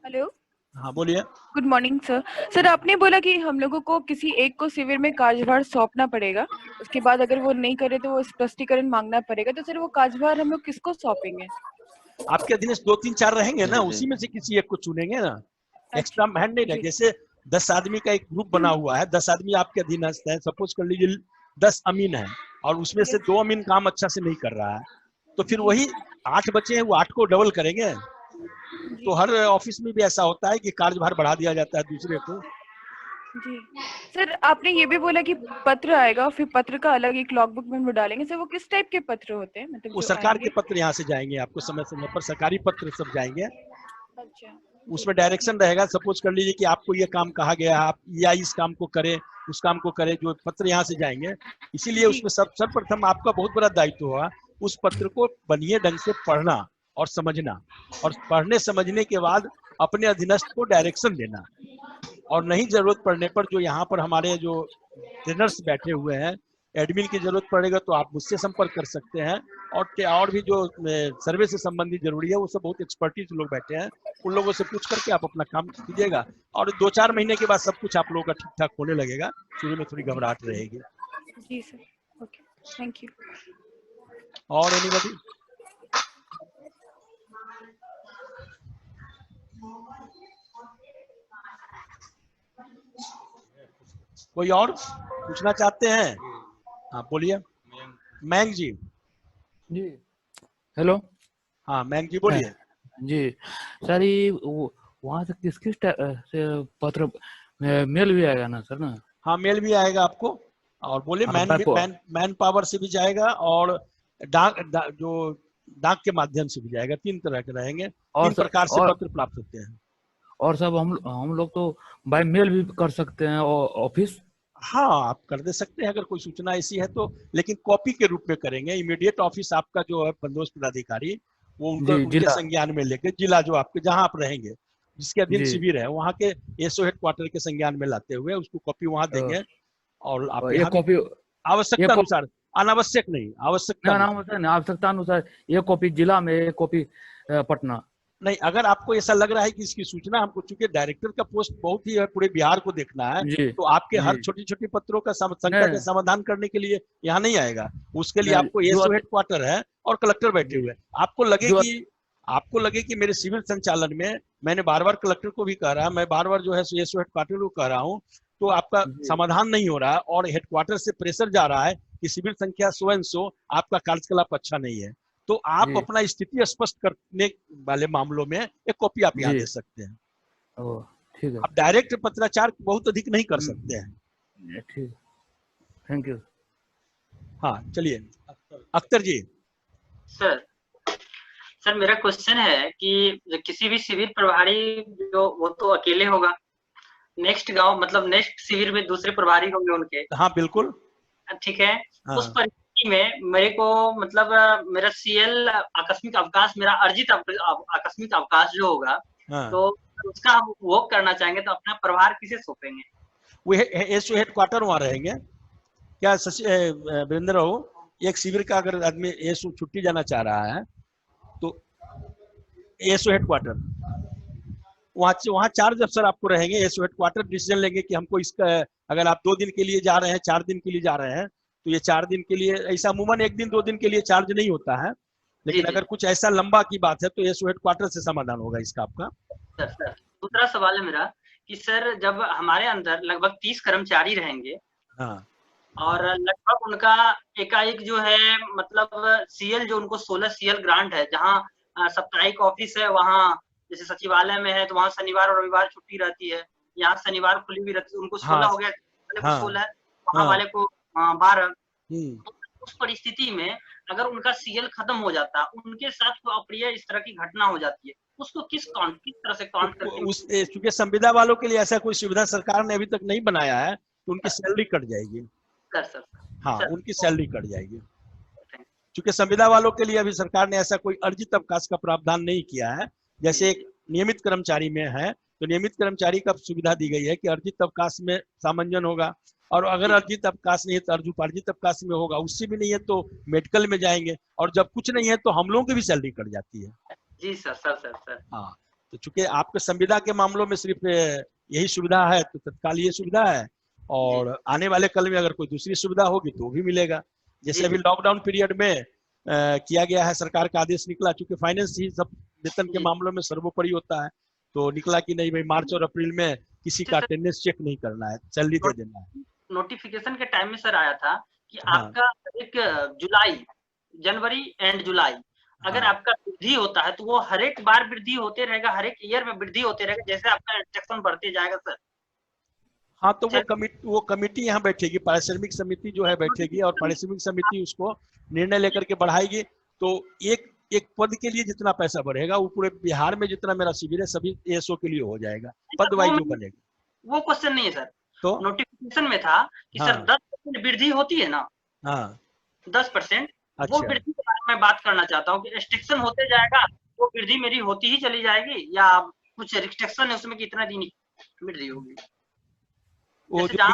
S5: हेलो।
S1: हाँ बोलिए।
S5: Good morning sir. सर आपने बोला कि हम लोगों को किसी एक को शिविर में कार्यभार सौंपना पड़ेगा, उसके बाद अगर वो नहीं करे तो वो स्पष्टीकरण मांगना पड़ेगा, तो सर वो कार्यभार हम लोग किसको सौंपेंगे?
S1: आपके अधीन 2 3 4 रहेंगे ना, उसी में से किसी एक को चुनेंगे ना, एक्स्ट्रा हैंड नहीं रहे। जैसे 10 आदमी का एक ग्रुप बना हुआ है, 10 आदमी आपके अधीनस्थ है, सपोज कर लीजिए 10 अमीन है और उसमें से 2 अमीन काम अच्छा से नहीं कर रहा है, तो फिर वही 8 बचे हैं, वो 8 को डबल करेंगे। तो हर ऑफिस में भी ऐसा होता है कि कार्यभार बढ़ा दिया जाता है दूसरे को।
S5: जी सर, आपने ये भी बोला कि पत्र आएगा, फिर पत्र का अलग एक लॉगबुक में डालेंगे, सर वो किस टाइप के पत्र होते हैं? मतलब
S1: वो सरकार के पत्र यहाँ से जाएंगे, आपको समय समय पर सरकारी पत्र सब जाएंगे।
S5: अच्छा।
S1: उसमें डायरेक्शन रहेगा, सपोज कर लीजिए कि आपको ये काम कहा गया है, आप या इस काम को करें, उस काम को करें, जो पत्र यहाँ से जाएंगे। इसीलिए उसमें सर्वप्रथम आपका बहुत बड़ा दायित्व होगा उस पत्र को बढ़िया ढंग से पढ़ना और समझना, और पढ़ने समझने के बाद अपने अधीनस्थ को डायरेक्शन देना, और नहीं जरूरत पड़ने पर जो यहाँ पर हमारे जो ट्रेनर्स बैठे हुए हैं, एडमिन की जरूरत पड़ेगा तो आप मुझसे संपर्क कर सकते हैं, और भी जो सर्वे से संबंधित जरूरी है वो सब बहुत एक्सपर्टीज लोग बैठे हैं, उन लोगों से पूछ करके आप अपना काम कीजिएगा, और 2-4 महीने के बाद सब कुछ आप लोगों का ठीक ठाक होने लगेगा। शुरू में थोड़ी घबराहट रहेगी।
S5: जी सर, ओके, थैंक यू।
S1: और एनीबॉडी? कोई और पूछना चाहते हैं? हाँ बोलिए। मैंग जी।
S6: जी हेलो।
S1: हाँ मैंग जी बोलिए।
S6: जी सर, ये वहाँ से किस किस से पत्र मेल भी आएगा ना सर ना?
S1: हाँ मेल भी आएगा आपको, और बोलिए
S6: हाँ,
S1: मैन पावर से भी जाएगा, और जो डाक के माध्यम से भी जाएगा। 3 तरह के रहेंगे, 3 प्रकार से पत्र प्राप्त होते हैं।
S6: और सब हम लोग तो बाय मेल भी कर सकते हैं ऑफिस?
S1: हाँ आप कर दे सकते हैं अगर कोई सूचना ऐसी है तो, लेकिन कॉपी के रूप में करेंगे। इमीडिएट ऑफिस आपका जो है बंदोबस्त पदाधिकारी, वो
S6: जी
S1: उनके
S6: जिला।
S1: संज्ञान में लेके, जिला जो आपके जहां आप रहेंगे, जिसके अधीन
S6: जी
S1: शिविर है, वहाँ के एसओ हेडक्वार्टर के संज्ञान में लाते हुए उसको कॉपी वहां देंगे। और आप
S6: ये
S1: यहाँ भी
S6: कॉपी
S1: आवश्यकता अनुसार, अनावश्यक नहीं, आवश्यकता
S6: ना
S1: अनुसार।
S6: ना आवश्यकता अनुसार ये कॉपी जिला में, ये कॉपी पटना।
S1: नहीं, अगर आपको ऐसा लग रहा है कि इसकी सूचना हमको, चूंकि डायरेक्टर का पोस्ट बहुत ही है, पूरे बिहार को देखना है,
S6: जी
S1: तो आपके हर
S6: जी
S1: छोटी छोटी पत्रों का शंका का
S6: नहीं
S1: समाधान करने के लिए यहाँ नहीं आएगा। उसके लिए
S6: नहीं
S1: आपको
S6: जो
S1: एसओ हेडक्वार्टर है और कलेक्टर बैठे
S6: जी
S1: हुए हैं। आपको लगे कि मेरे सिविल संचालन में, मैंने बार बार कलेक्टर को भी कह रहा, मैं बार बार जो है एसओ हेडक्वार्टर को कह रहा हूँ, तो आपका
S6: जी
S1: समाधान नहीं हो रहा और हेडक्वार्टर से प्रेशर जा रहा है कि सिविल संख्या सो एंड सो, आपका कार्यकलाप अच्छा नहीं है, तो आप
S6: जी
S1: अपना स्थिति स्पष्ट करने वाले मामलों में एक कॉपी आप यहाँ
S6: जी
S1: दे सकते हैं।
S6: ओ ठीक है।
S1: आप डायरेक्ट पत्राचार बहुत अधिक नहीं कर सकते हैं।
S6: ठीक, थैंक यू।
S1: हाँ चलिए अख्तर जी।
S7: सर सर मेरा क्वेश्चन है कि किसी भी शिविर प्रभारी जो, वो तो अकेले होगा, नेक्स्ट गांव मतलब नेक्स्ट शिविर में दूसरे प्रभारी होंगे उनके।
S1: हाँ बिल्कुल।
S7: ठीक है।
S1: हाँ।
S7: उस परिस्थिति में मेरे को मतलब मेरा सीएल आकस्मिक अवकाश, मेरा अर्जित आकस्मिक अवकाश जो होगा,
S1: हाँ।
S7: तो उसका हम वो करना चाहेंगे, तो अपना प्रभार किसे सौंपेंगे?
S1: वो एसओ हेडक्वार्टर वहाँ रहेंगे क्या वीरेंद्र हो? एक शिविर का अगर आदमी एसओ छुट्टी जाना चाह रहा है तो एसओ हेडक्वार्टर, वहाँ चार्ज अफसर आपको रहेंगे। एसओ हेडक्वार्टर डिसीजन लेंगे कि हमको इसका, अगर आप 2 दिन के लिए जा रहे हैं, 4 दिन के लिए जा रहे हैं, तो ये 4 दिन के लिए, ऐसा अमूमन 1 दिन 2 दिन के लिए चार्ज नहीं होता है,
S7: जी
S1: लेकिन
S7: जी
S1: अगर कुछ ऐसा लंबा की बात है तो एसओ हेडक्वार्टर से समाधान होगा इसका आपका।
S7: सर दूसरा सवाल है मेरा कि सर जब हमारे अंदर लगभग 30 कर्मचारी रहेंगे
S1: हाँ।
S7: और लगभग उनका एकाएक जो है मतलब सीएल जो उनको 16 सीएल ग्रांट है, जहाँ साप्ताहिक ऑफिस है, वहाँ जैसे सचिवालय में है तो वहाँ शनिवार और रविवार छुट्टी रहती है, यहाँ शनिवार खुली भी रहती है, उनको 16
S1: हाँ।
S7: हो गया, वाले को
S1: हाँ।
S7: 16, वहाँ
S1: हाँ।
S7: वाले को 12।
S1: हम्म।
S7: तो उस परिस्थिति में अगर उनका सीएल खत्म हो जाता, उनके साथ कोई अप्रिय इस तरह की घटना हो जाती है, उसको किस तरह से काउंट करके?
S1: चूंकि संविदा वालों के लिए ऐसा कोई सुविधा सरकार ने अभी तक नहीं बनाया है, तो उनकी सैलरी कट जाएगी।
S7: सर
S1: हाँ
S7: सर
S1: उनकी सैलरी कट जाएगी। चूंकि संविदा वालों के लिए अभी सरकार ने ऐसा कोई अर्जित अवकाश का प्रावधान नहीं किया है, जैसे एक नियमित कर्मचारी में है, तो नियमित कर्मचारी का सुविधा दी गई है कि अर्जित अवकाश में सामंजन होगा, और अगर अर्जित अवकाश नहीं है तो अर्जित अवकाश में होगा, उससे भी नहीं है तो मेडिकल में जाएंगे, और जब कुछ नहीं है तो हम लोगों की भी सैलरी कट जाती है।
S7: जी सर।
S1: हाँ, तो चूंकि आपके संविदा के मामलों में सिर्फ यही सुविधा है, तो तत्काल ये सुविधा है, और आने वाले कल में अगर कोई दूसरी सुविधा होगी तो भी मिलेगा। जैसे अभी लॉकडाउन पीरियड में किया गया है, सरकार का आदेश निकला, चूंकि फाइनेंस ही सब वेतन के मामलों में सर्वोपरि होता है, तो निकला कि नहीं भाई मार्च और अप्रैल में किसी का अटेंडेंस चेक नहीं करना है, सैलरी दे देना है।
S7: नोटिफिकेशन के टाइम में सर आया था कि
S1: हाँ।
S7: आपका एक जनवरी एंड जुलाई अगर
S1: हाँ।
S7: आपका वृद्धि होता है तो वो हर एक बार वृद्धि होते रहेगा, हर एक ईयर में वृद्धि होते रहेगा, जैसे आपका इंस्ट्रक्शन बढ़ते जाएगा सर।
S1: हाँ, तो वो कमिटी यहाँ बैठेगी, पारिश्रमिक समिति जो है बैठेगी, और पारिश्रमिक समिति उसको निर्णय लेकर के बढ़ाएगी। तो एक पद के लिए जितना पैसा बढ़ेगा, वो पूरे बिहार में जितना मेरा शिविर है सभी एएसओ के लिए हो जाएगा, पद वाइज जो बनेगा।
S7: वो क्वेश्चन नहीं है सर,
S1: तो
S7: नोटिफिकेशन में था कि
S1: हाँ।
S7: सर 10% वृद्धि होती है ना,
S1: हाँ
S7: 10%, वो
S1: अच्छा।
S7: वृद्धि के बारे में बात करना चाहता हूँ कि रिस्ट्रिक्शन होते जाएगा, वो वृद्धि मेरी होती ही चली जाएगी, या कुछ रिस्ट्रिक्शन है उसमें कि इतना दिन वृद्धि होगी?
S1: वो जो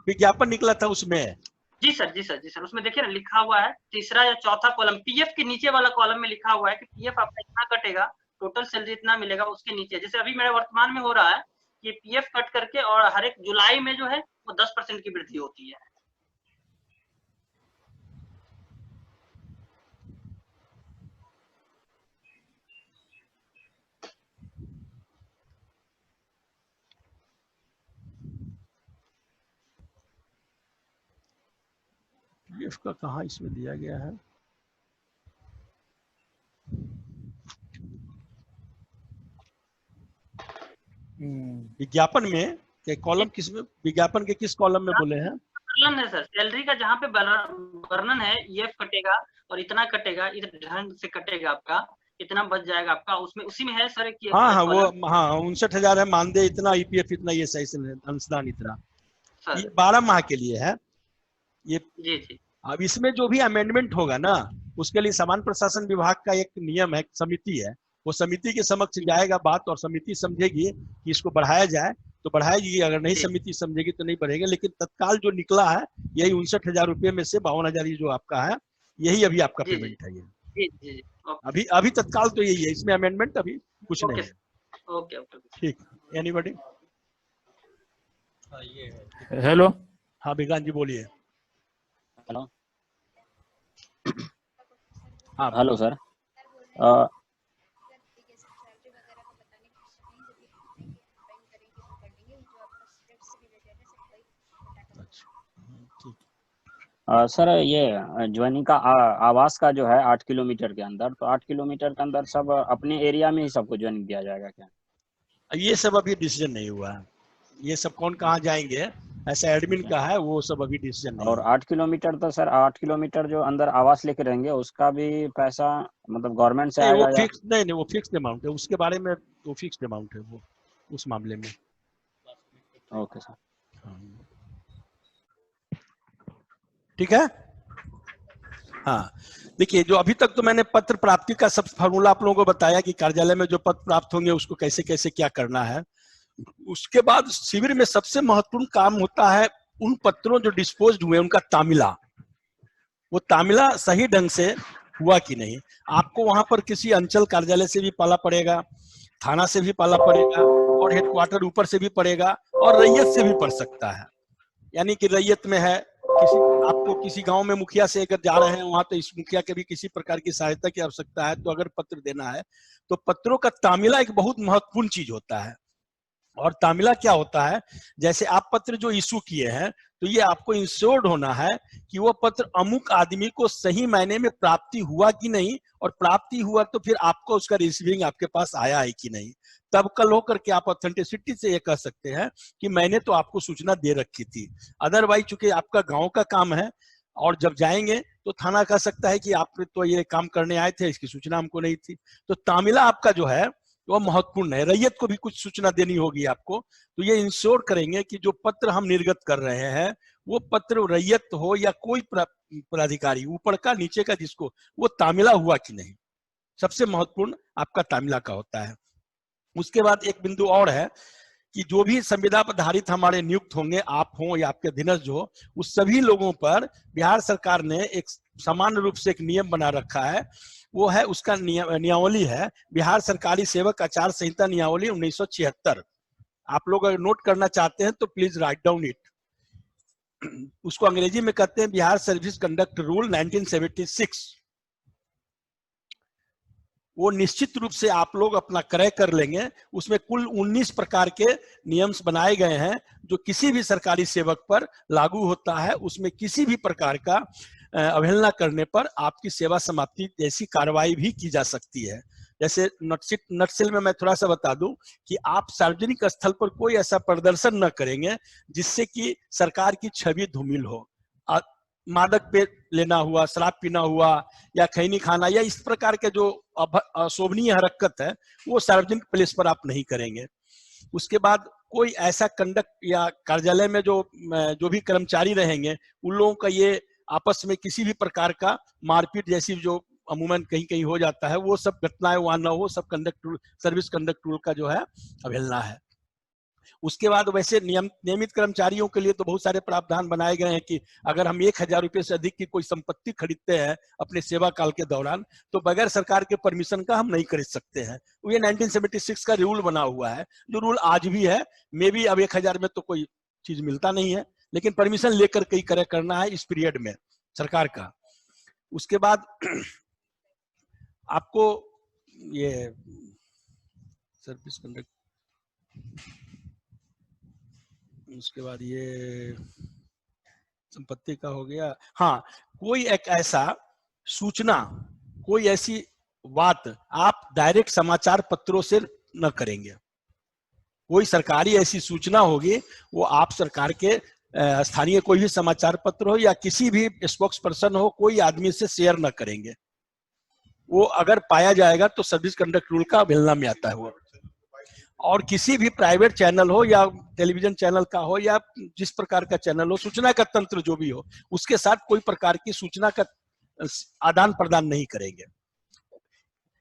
S1: विज्ञापन निकला था उसमें।
S7: जी सर, उसमें देखिए ना लिखा हुआ है, तीसरा या चौथा कॉलम, पीएफ के नीचे वाला कॉलम में लिखा हुआ है कि पीएफ आपका इतना कटेगा, टोटल सैलरी इतना मिलेगा, उसके नीचे जैसे अभी मेरे वर्तमान में हो रहा है कि पीएफ कट करके और हर एक जुलाई में जो है वो 10% की वृद्धि होती है।
S1: पीएफ का कहाँ इसमें दिया गया है? विज्ञापन में के कॉलम किस में, विज्ञापन के किस कॉलम में बोले हैं?
S7: वर्णन है सर, सैलरी का जहाँ पे वर्णन है, ईएफ कटेगा और इतना कटेगा, इस ढंग से कटेगा आपका, इतना बच जाएगा आपका, उसमें उसी में है सर कि
S1: हाँ वो हाँ 59,000 है, मानदेय इतना, ईपीएफ इतना, ये सही से अंशदान इतना, ये 12 माह के लिए है ये।
S7: जी।
S1: अब इसमें जो भी अमेंडमेंट होगा ना, उसके लिए सामान्य प्रशासन विभाग का एक नियम है, समिति है, वो समिति के समक्ष जाएगा बात, और समिति समझेगी कि इसको बढ़ाया जाए तो बढ़ाएगी, अगर नहीं समिति समझेगी तो नहीं बढ़ेगा। लेकिन तत्काल जो निकला है यही 59,000 रुपये में से 52,000 जो आपका है, यही अभी आपका पेमेंट है ये।
S7: जी।
S1: अभी तत्काल तो यही है, इसमें अमेंडमेंट अभी कुछ नहीं है।
S7: ओके
S1: ठीक। एनीबॉडी?
S6: हेलो।
S1: हाँ विज्ञान जी बोलिए।
S8: हेलो।
S1: हाँ
S8: हेलो सर। सर ये ज्वाइनिंग का आवास का जो है 8 किलोमीटर के अंदर, तो 8 किलोमीटर के अंदर सब अपने एरिया में ही सबको ज्वाइनिंग दिया जाएगा क्या?
S1: ये सब अभी डिसीजन नहीं हुआ है, ये सब कौन कहाँ जाएंगे ऐसा एडमिन का है, वो सब अभी डिसीजन नहीं।
S8: और 8 किलोमीटर तो सर 8 किलोमीटर जो अंदर आवास लेके रहेंगे उसका भी पैसा मतलब गवर्नमेंट से आएगा?
S1: वो फिक्स नहीं, वो फिक्स्ड अमाउंट है, उसके बारे में वो फिक्स्ड अमाउंट है वो, उस मामले में।
S8: Okay sir.
S1: ठीक है। हाँ देखिए, जो अभी तक तो मैंने पत्र प्राप्ति का सब फार्मूला आप लोगों को बताया कि कार्यालय में जो पत्र प्राप्त होंगे उसको कैसे कैसे क्या करना है। उसके बाद शिविर में सबसे महत्वपूर्ण काम होता है उन पत्रों जो डिस्पोज्ड हुए उनका तामिला, वो तामिला सही ढंग से हुआ कि नहीं। आपको वहां पर किसी अंचल कार्यालय से भी पाला पड़ेगा, थाना से भी पाला पड़ेगा, और हेडक्वार्टर ऊपर से भी पड़ेगा, और रैयत से भी पड़ सकता है। यानी कि रैयत में है, आपको किसी गांव में मुखिया से अगर जा रहे हैं वहां, तो इस मुखिया के भी किसी प्रकार की सहायता की आवश्यकता है, तो अगर पत्र देना है तो पत्रों का तामिला एक बहुत महत्वपूर्ण चीज होता है। और तामिला क्या होता है, जैसे आप पत्र जो इशू किए हैं, तो ये आपको इंश्योर्ड होना है कि वो पत्र अमुक आदमी को सही मायने में प्राप्ति हुआ कि नहीं, और प्राप्ति हुआ तो फिर आपको उसका रिसीविंग आपके पास आया है कि नहीं। तब कल होकर के आप ऑथेंटिसिटी से ये कह सकते हैं कि मैंने तो आपको सूचना दे रखी थी। अदरवाइज चूंकि आपका गांव का काम है, और जब जाएंगे तो थाना कह सकता है कि आप तो ये काम करने आए थे, इसकी सूचना हमको नहीं थी। तो तामिला आपका जो है वो महत्वपूर्ण है। रैयत को भी कुछ सूचना देनी होगी आपको, तो ये इंश्योर करेंगे कि जो पत्र हम निर्गत कर रहे हैं वो पत्र रैयत हो या कोई पदाधिकारी ऊपर का नीचे का जिसको, वो तामिला हुआ कि नहीं, सबसे महत्वपूर्ण आपका तामिला का होता है। उसके बाद एक बिंदु और है कि जो भी संविदा पर आधारित हमारे नियुक्त होंगे, आप हो या आपके अधीनस्थ जो हो, उस सभी लोगों पर बिहार सरकार ने एक सामान्य रूप से एक नियम बना रखा है। वो है उसका नियमावली है बिहार सरकारी सेवक आचार संहिता नियमावली 1976। आप लोग अगर नोट करना चाहते हैं तो प्लीज राइट डाउन इट। उसको अंग्रेजी में कहते हैं बिहार सर्विस कंडक्ट रूल 1976। वो निश्चित रूप से आप लोग अपना क्रय कर लेंगे। उसमें कुल 19 प्रकार के नियम्स बनाए गए हैं जो किसी भी सरकारी सेवक पर लागू होता है। उसमें किसी भी प्रकार का अवहेलना करने पर आपकी सेवा समाप्ति जैसी कार्रवाई भी की जा सकती है। जैसे नटसिल में मैं थोड़ा सा बता दूं कि आप सार्वजनिक स्थल पर कोई ऐसा प्रदर्शन न करेंगे जिससे कि सरकार की छवि धूमिल हो। मादक पे लेना हुआ, शराब पीना हुआ, या खैनी खाना, या इस प्रकार के जो अशोभनीय हरकत है वो सार्वजनिक प्लेस पर आप नहीं करेंगे। उसके बाद कोई ऐसा कंडक्ट या कार्यालय में जो भी कर्मचारी रहेंगे उन लोगों का ये आपस में किसी भी प्रकार का मारपीट जैसी जो अमूमन कहीं कहीं हो जाता है, वो सब घटनाएं वहां न हो। सब conduct rule, service conduct rule का जो है अवहेलना है। उसके बाद वैसे नियमित कर्मचारियों के लिए तो बहुत सारे प्रावधान बनाए गए हैं कि अगर हम 1,000 रुपए से अधिक की कोई संपत्ति खरीदते हैं अपने सेवा काल के दौरान, तो बगैर सरकार के परमिशन का हम नहीं खरीद सकते हैं। ये 1976 का रूल बना हुआ है, जो रूल आज भी है। मे भी अब 1,000 में तो कोई चीज मिलता नहीं है, लेकिन परमिशन लेकर कई क्रय करना है इस पीरियड में सरकार का। उसके बाद आपको ये सर्विस कंडक्ट, उसके बाद ये संपत्ति का हो गया। हाँ, कोई एक ऐसा सूचना, कोई ऐसी बात आप डायरेक्ट समाचार पत्रों से न करेंगे। कोई सरकारी ऐसी सूचना होगी वो आप सरकार के स्थानीय कोई भी समाचार पत्र हो या किसी भी स्पोक्स पर्सन हो, कोई आदमी से शेयर न करेंगे। वो अगर पाया जाएगा तो सर्विस कंडक्ट रूल का अवहेलना में आता है वो। और किसी भी प्राइवेट चैनल हो या टेलीविजन चैनल का हो या जिस प्रकार का चैनल हो, सूचना का तंत्र जो भी हो, उसके साथ कोई प्रकार की सूचना का आदान प्रदान नहीं करेंगे।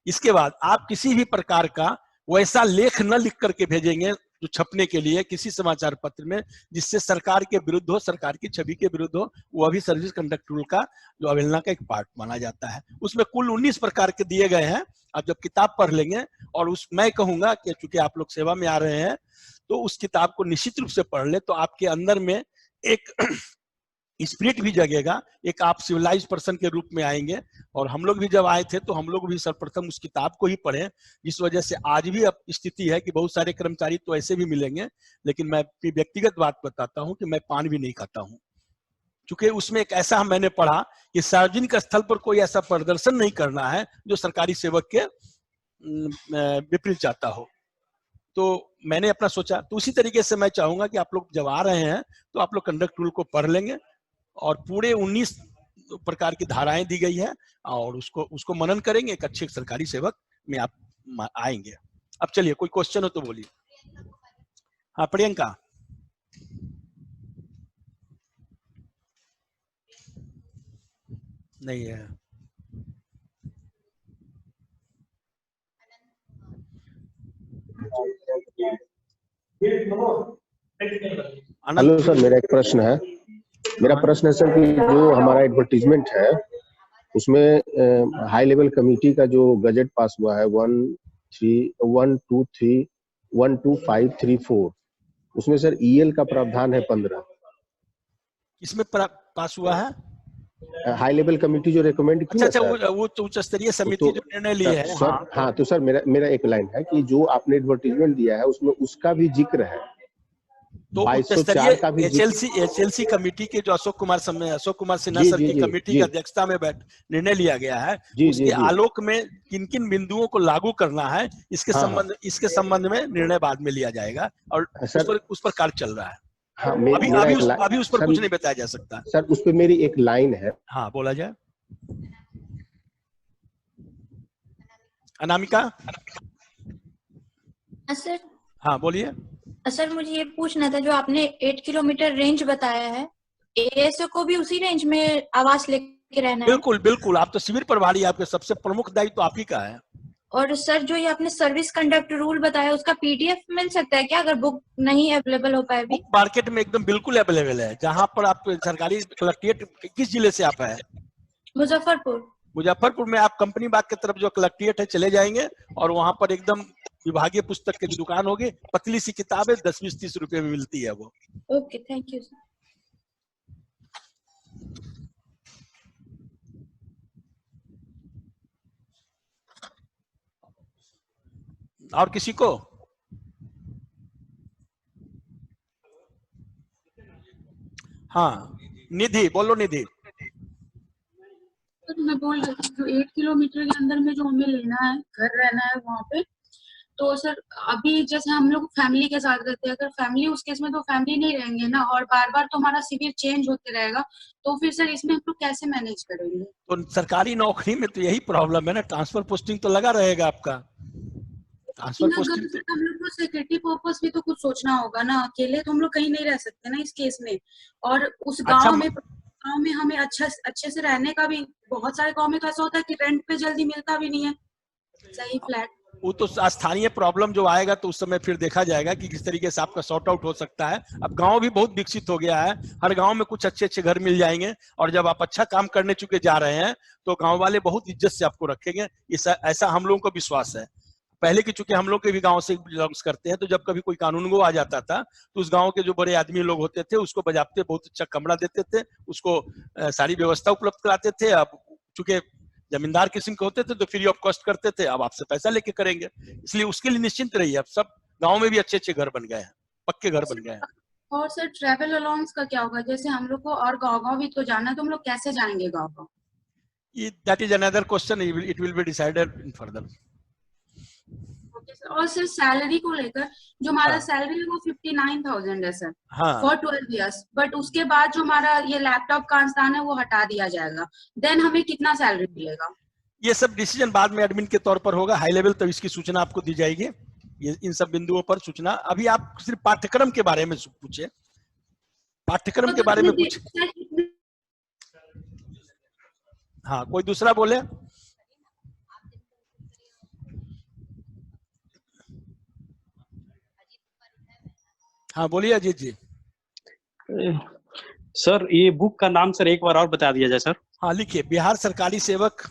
S1: इसके बाद आप किसी भी प्रकार का वैसा लेख न लिख करके भेजेंगे जो छपने के लिए किसी समाचार पत्र में जिससे सरकार के विरुद्ध हो, सरकार की छवि के विरुद्ध हो, वो भी सर्विस कंडक्ट रूल का जो अवहेलना का एक पार्ट माना जाता है। उसमें कुल 19 प्रकार के दिए गए हैं। आप जब किताब पढ़ लेंगे, और उस मैं कहूंगा कि चूंकि आप लोग सेवा में आ रहे हैं तो उस किताब को निश्चित रूप से पढ़ ले, तो आपके अंदर में एक स्पिरिट भी जगेगा, एक आप सिविलाइज पर्सन के रूप में आएंगे। और हम लोग भी जब आए थे तो हम लोग भी सर्वप्रथम उस किताब को ही पढ़े, जिस वजह से आज भी अब स्थिति है कि बहुत सारे कर्मचारी तो ऐसे भी मिलेंगे, लेकिन मैं अपनी व्यक्तिगत बात बताता हूं कि मैं पान भी नहीं खाता हूं। चूंकि उसमें एक ऐसा मैंने पढ़ा कि सार्वजनिक स्थल पर कोई ऐसा प्रदर्शन नहीं करना है जो सरकारी सेवक के विपरीत जाता हो। तो मैंने अपना सोचा, तो उसी तरीके से मैं चाहूंगा कि आप लोग जब आ रहे हैं तो आप लोग कंडक्ट रूल को पढ़ लेंगे, और पूरे 19 प्रकार की धाराएं दी गई है और उसको मनन करेंगे, एक अच्छे सरकारी सेवक में आप आएंगे। अब चलिए, कोई क्वेश्चन हो तो बोलिए। हाँ, प्रियंका। नहीं है।
S9: हेलो सर, मेरा एक प्रश्न है। मेरा प्रश्न है सर कि जो हमारा एडवर्टीजमेंट है उसमें हाई लेवल कमेटी का जो गजट पास हुआ है 12534, उसमें सर ईएल का प्रावधान है 15।
S1: इसमें पास हुआ है
S9: हाई लेवल कमेटी जो रेकमेंड की।
S1: अच्छा, वो उच्च स्तरीय समिति जो निर्णय ली है।
S9: सर हाँ, तो सर मेरा एक लाइन है कि जो आपने एडवर्टीजमेंट दिया है उसमें उसका भी जिक्र है,
S1: तो एचएलसी कमेटी के जो अशोक कुमार सिन्हा सर की कमेटी की अध्यक्षता में निर्णय लिया गया है, उसके आलोक में किन किन बिंदुओं को लागू करना है इसके संबंध में निर्णय बाद में लिया जाएगा, और उस पर कार्य चल रहा है।
S9: हाँ,
S1: अभी उस पर कुछ नहीं बताया जा सकता
S9: सर। उस पर मेरी एक लाइन है।
S1: हाँ, बोला जाए। अनामिका।
S10: सर।
S1: हाँ, बोलिए।
S10: सर, मुझे ये पूछना था, जो आपने 8 किलोमीटर रेंज बताया है, एएसओ को भी उसी रेंज में आवास लेके रहना है?
S1: बिल्कुल बिल्कुल, आप तो शिविर प्रभारी, आपके सबसे प्रमुख दायित्व तो आप ही का है।
S10: और सर, जो ये आपने सर्विस कंडक्ट रूल बताया, उसका पीडीएफ मिल सकता है क्या, अगर बुक नहीं अवेलेबल हो पाए?
S1: बुक मार्केट में एकदम बिल्कुल अवेलेबल है। जहाँ पर आप सरकारी कलेक्ट्रेट, किस जिले से आप है? मुजफ्फरपुर में आप कंपनी बाग की तरफ जो कलेक्ट्रेट है चले जाएंगे, और वहां पर एकदम विभागीय पुस्तक की दुकान होगी, पतली सी किताब है, 10, 20, 30 रुपए में मिलती है वो।
S10: Okay, thank you sir.
S1: और किसी को? हाँ, निधि, बोलो निधि।
S11: मैं बोल रही थी, जो 8 किलोमीटर के अंदर में जो हमें लेना है, घर रहना है वहाँ पे, तो सर अभी जैसे हम लोग फैमिली के साथ रहते हैं, अगर फैमिली, उस केस में तो फैमिली नहीं रहेंगे ना, और बार बार तो हमारा शिविर चेंज होते रहेगा, तो फिर सर इसमें हम लोग कैसे मैनेज करेंगे?
S1: तो सरकारी नौकरी में तो यही प्रॉब्लम है ना, ट्रांसफर पोस्टिंग तो लगा रहेगा आपका। ट्रांसफर पोस्टिंग तो
S11: हम लोग को सिक्योरिटी पर्पस भी तो कुछ सोचना होगा ना, अकेले तो हम लोग कहीं नहीं रह सकते ना इस केस में। और उस गांव में हमें अच्छे से रहने का भी, बहुत सारे गांव में तो ऐसा होता है कि रेंट पे जल्दी मिलता भी नहीं है सही फ्लैट।
S1: वो तो स्थानीय प्रॉब्लम जो आएगा तो उस समय फिर देखा जाएगा कि किस तरीके से आपका सॉर्ट आउट हो सकता है। अब गांव भी बहुत विकसित हो गया है, हर गांव में कुछ अच्छे अच्छे घर मिल जाएंगे, और जब आप अच्छा काम करने चुके जा रहे हैं तो गांव वाले बहुत इज्जत से आपको रखेंगे, ऐसा हम लोगों को विश्वास है। पहले की चूंकि हम लोग के भी गांव से बिलोंग्स करते हैं, तो जब कभी कोई कानून गो आ जाता था तो उस गांव के जो बड़े आदमी लोग होते थे उसको बजाते, बहुत अच्छा कमरा देते थे, उसको सारी व्यवस्था उपलब्ध कराते थे। अब चूंकि जमींदार किस्म के होते थे तो फ्री ऑफ कॉस्ट करते थे, अब आपसे पैसा लेके करेंगे, इसलिए उसके लिए निश्चिंत रहिए। अब सब गांव में भी अच्छे अच्छे घर बन गए हैं, पक्के घर बन गए हैं।
S11: और सर ट्रैवल अलाउंस का क्या होगा? जैसे हम लोग को और गाँव भी तो जाना है, तो हम लोग कैसे जाएंगे गाँव?
S1: That is another question. It will be decided in further.
S11: और सर सैलरी को लेकर, जो हमारा सैलरी है वो 59,000 है सर फॉर 12 इयर्स, बट उसके बाद जो हमारा ये लैपटॉप का अनुदान है वो हटा दिया जाएगा, देन हमें कितना सैलरी मिलेगा?
S1: ये सब डिसीजन बाद में एडमिन के तौर पर होगा, हाई लेवल तब इसकी सूचना आपको दी जाएगी। ये इन सब बिंदुओं पर सूचना, अभी आप सिर्फ पाठ्यक्रम के बारे में पूछे, पाठ्यक्रम के बारे में पूछे। हाँ, कोई दूसरा बोले? हाँ बोलिए अजीत जी।
S12: सर ये बुक का नाम सर एक बार और बता दिया जाए सर।
S1: हाँ लिखिए, बिहार सरकारी सेवक,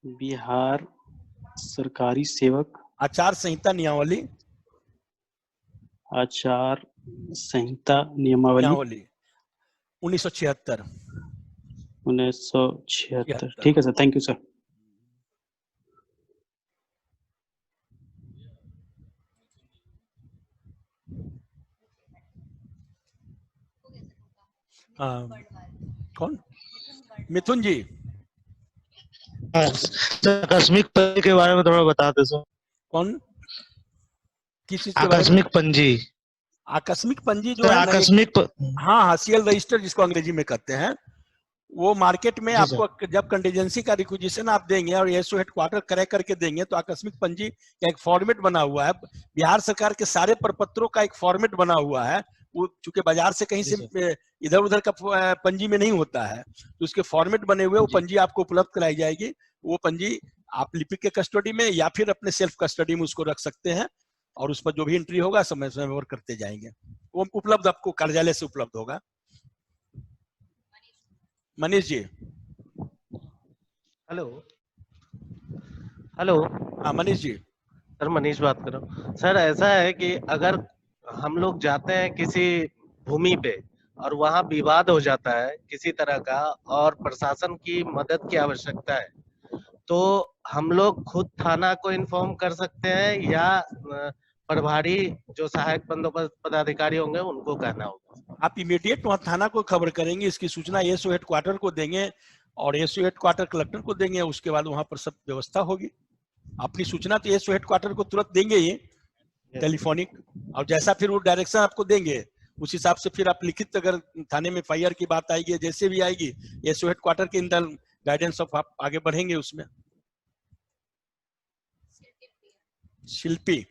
S12: बिहार सरकारी सेवक
S1: आचार संहिता नियमावली,
S12: आचार संहिता नियमावली
S1: 1976।
S12: 1976। ठीक है सर, थैंक यू सर।
S1: कौन? मिथुन जी।
S13: आकस्मिक पंजी के बारे में थोड़ा बता दो सर।
S1: कौन? किस चीज?
S13: आकस्मिक पंजी।
S1: आकस्मिक पंजी जो है
S13: आकस्मिक
S1: हाँ, सीएल रजिस्टर जिसको अंग्रेजी में कहते हैं, वो मार्केट में आपको जब कंटीजेंसी का रिक्विजिशन आप देंगे और एसओ हेडक्वार्टर क्रैक करके देंगे तो आकस्मिक पंजी का एक फॉर्मेट बना हुआ है। बिहार सरकार के सारे प्रपत्रों का एक फॉर्मेट बना हुआ है, वो चूंकि बाजार से कहीं से इधर उधर का पंजी में नहीं होता है, तो उसके फॉर्मेट बने हुए वो पंजी आपको उपलब्ध कराई जाएगी। वो पंजी आप लिपिक के कस्टडी में या फिर अपने सेल्फ कस्टडी में उसको रख सकते हैं, और उस पर जो भी एंट्री होगा समय समय पर करते जाएंगे। वो उपलब्ध आपको कार्यालय से उपलब्ध होगा। मनीष जी।
S13: Hello hello.
S1: हाँ मनीष जी।
S13: सर मनीष बात कर रहा हूँ। सर ऐसा है कि अगर हम लोग जाते हैं किसी भूमि पे और वहाँ विवाद हो जाता है किसी तरह का और प्रशासन की मदद की आवश्यकता है, तो हम लोग खुद थाना को इन्फॉर्म कर सकते हैं या प्रभारी जो सहायक बंदोबस्त पदाधिकारी होंगे उनको कहना होगा?
S1: आप इमीडिएट वहाँ थाना को खबर करेंगे, इसकी सूचना एसओ हेडक्वार्टर को देंगे और एसओ हेडक्वार्टर कलेक्टर को देंगे, उसके बाद वहाँ पर सब व्यवस्था होगी। अपनी सूचना तो एसओ हेडक्वार्टर को तुरंत देंगे ही टेलीफोनिक, और जैसा फिर वो डायरेक्शन आपको देंगे उस हिसाब से फिर आप लिखित, अगर थाने में एफआईआर की बात आएगी जैसे भी आएगी, एसओ हेडक्वार्टर के अंदर गाइडेंस ऑफ आप आगे बढ़ेंगे उसमें। शिल्पी।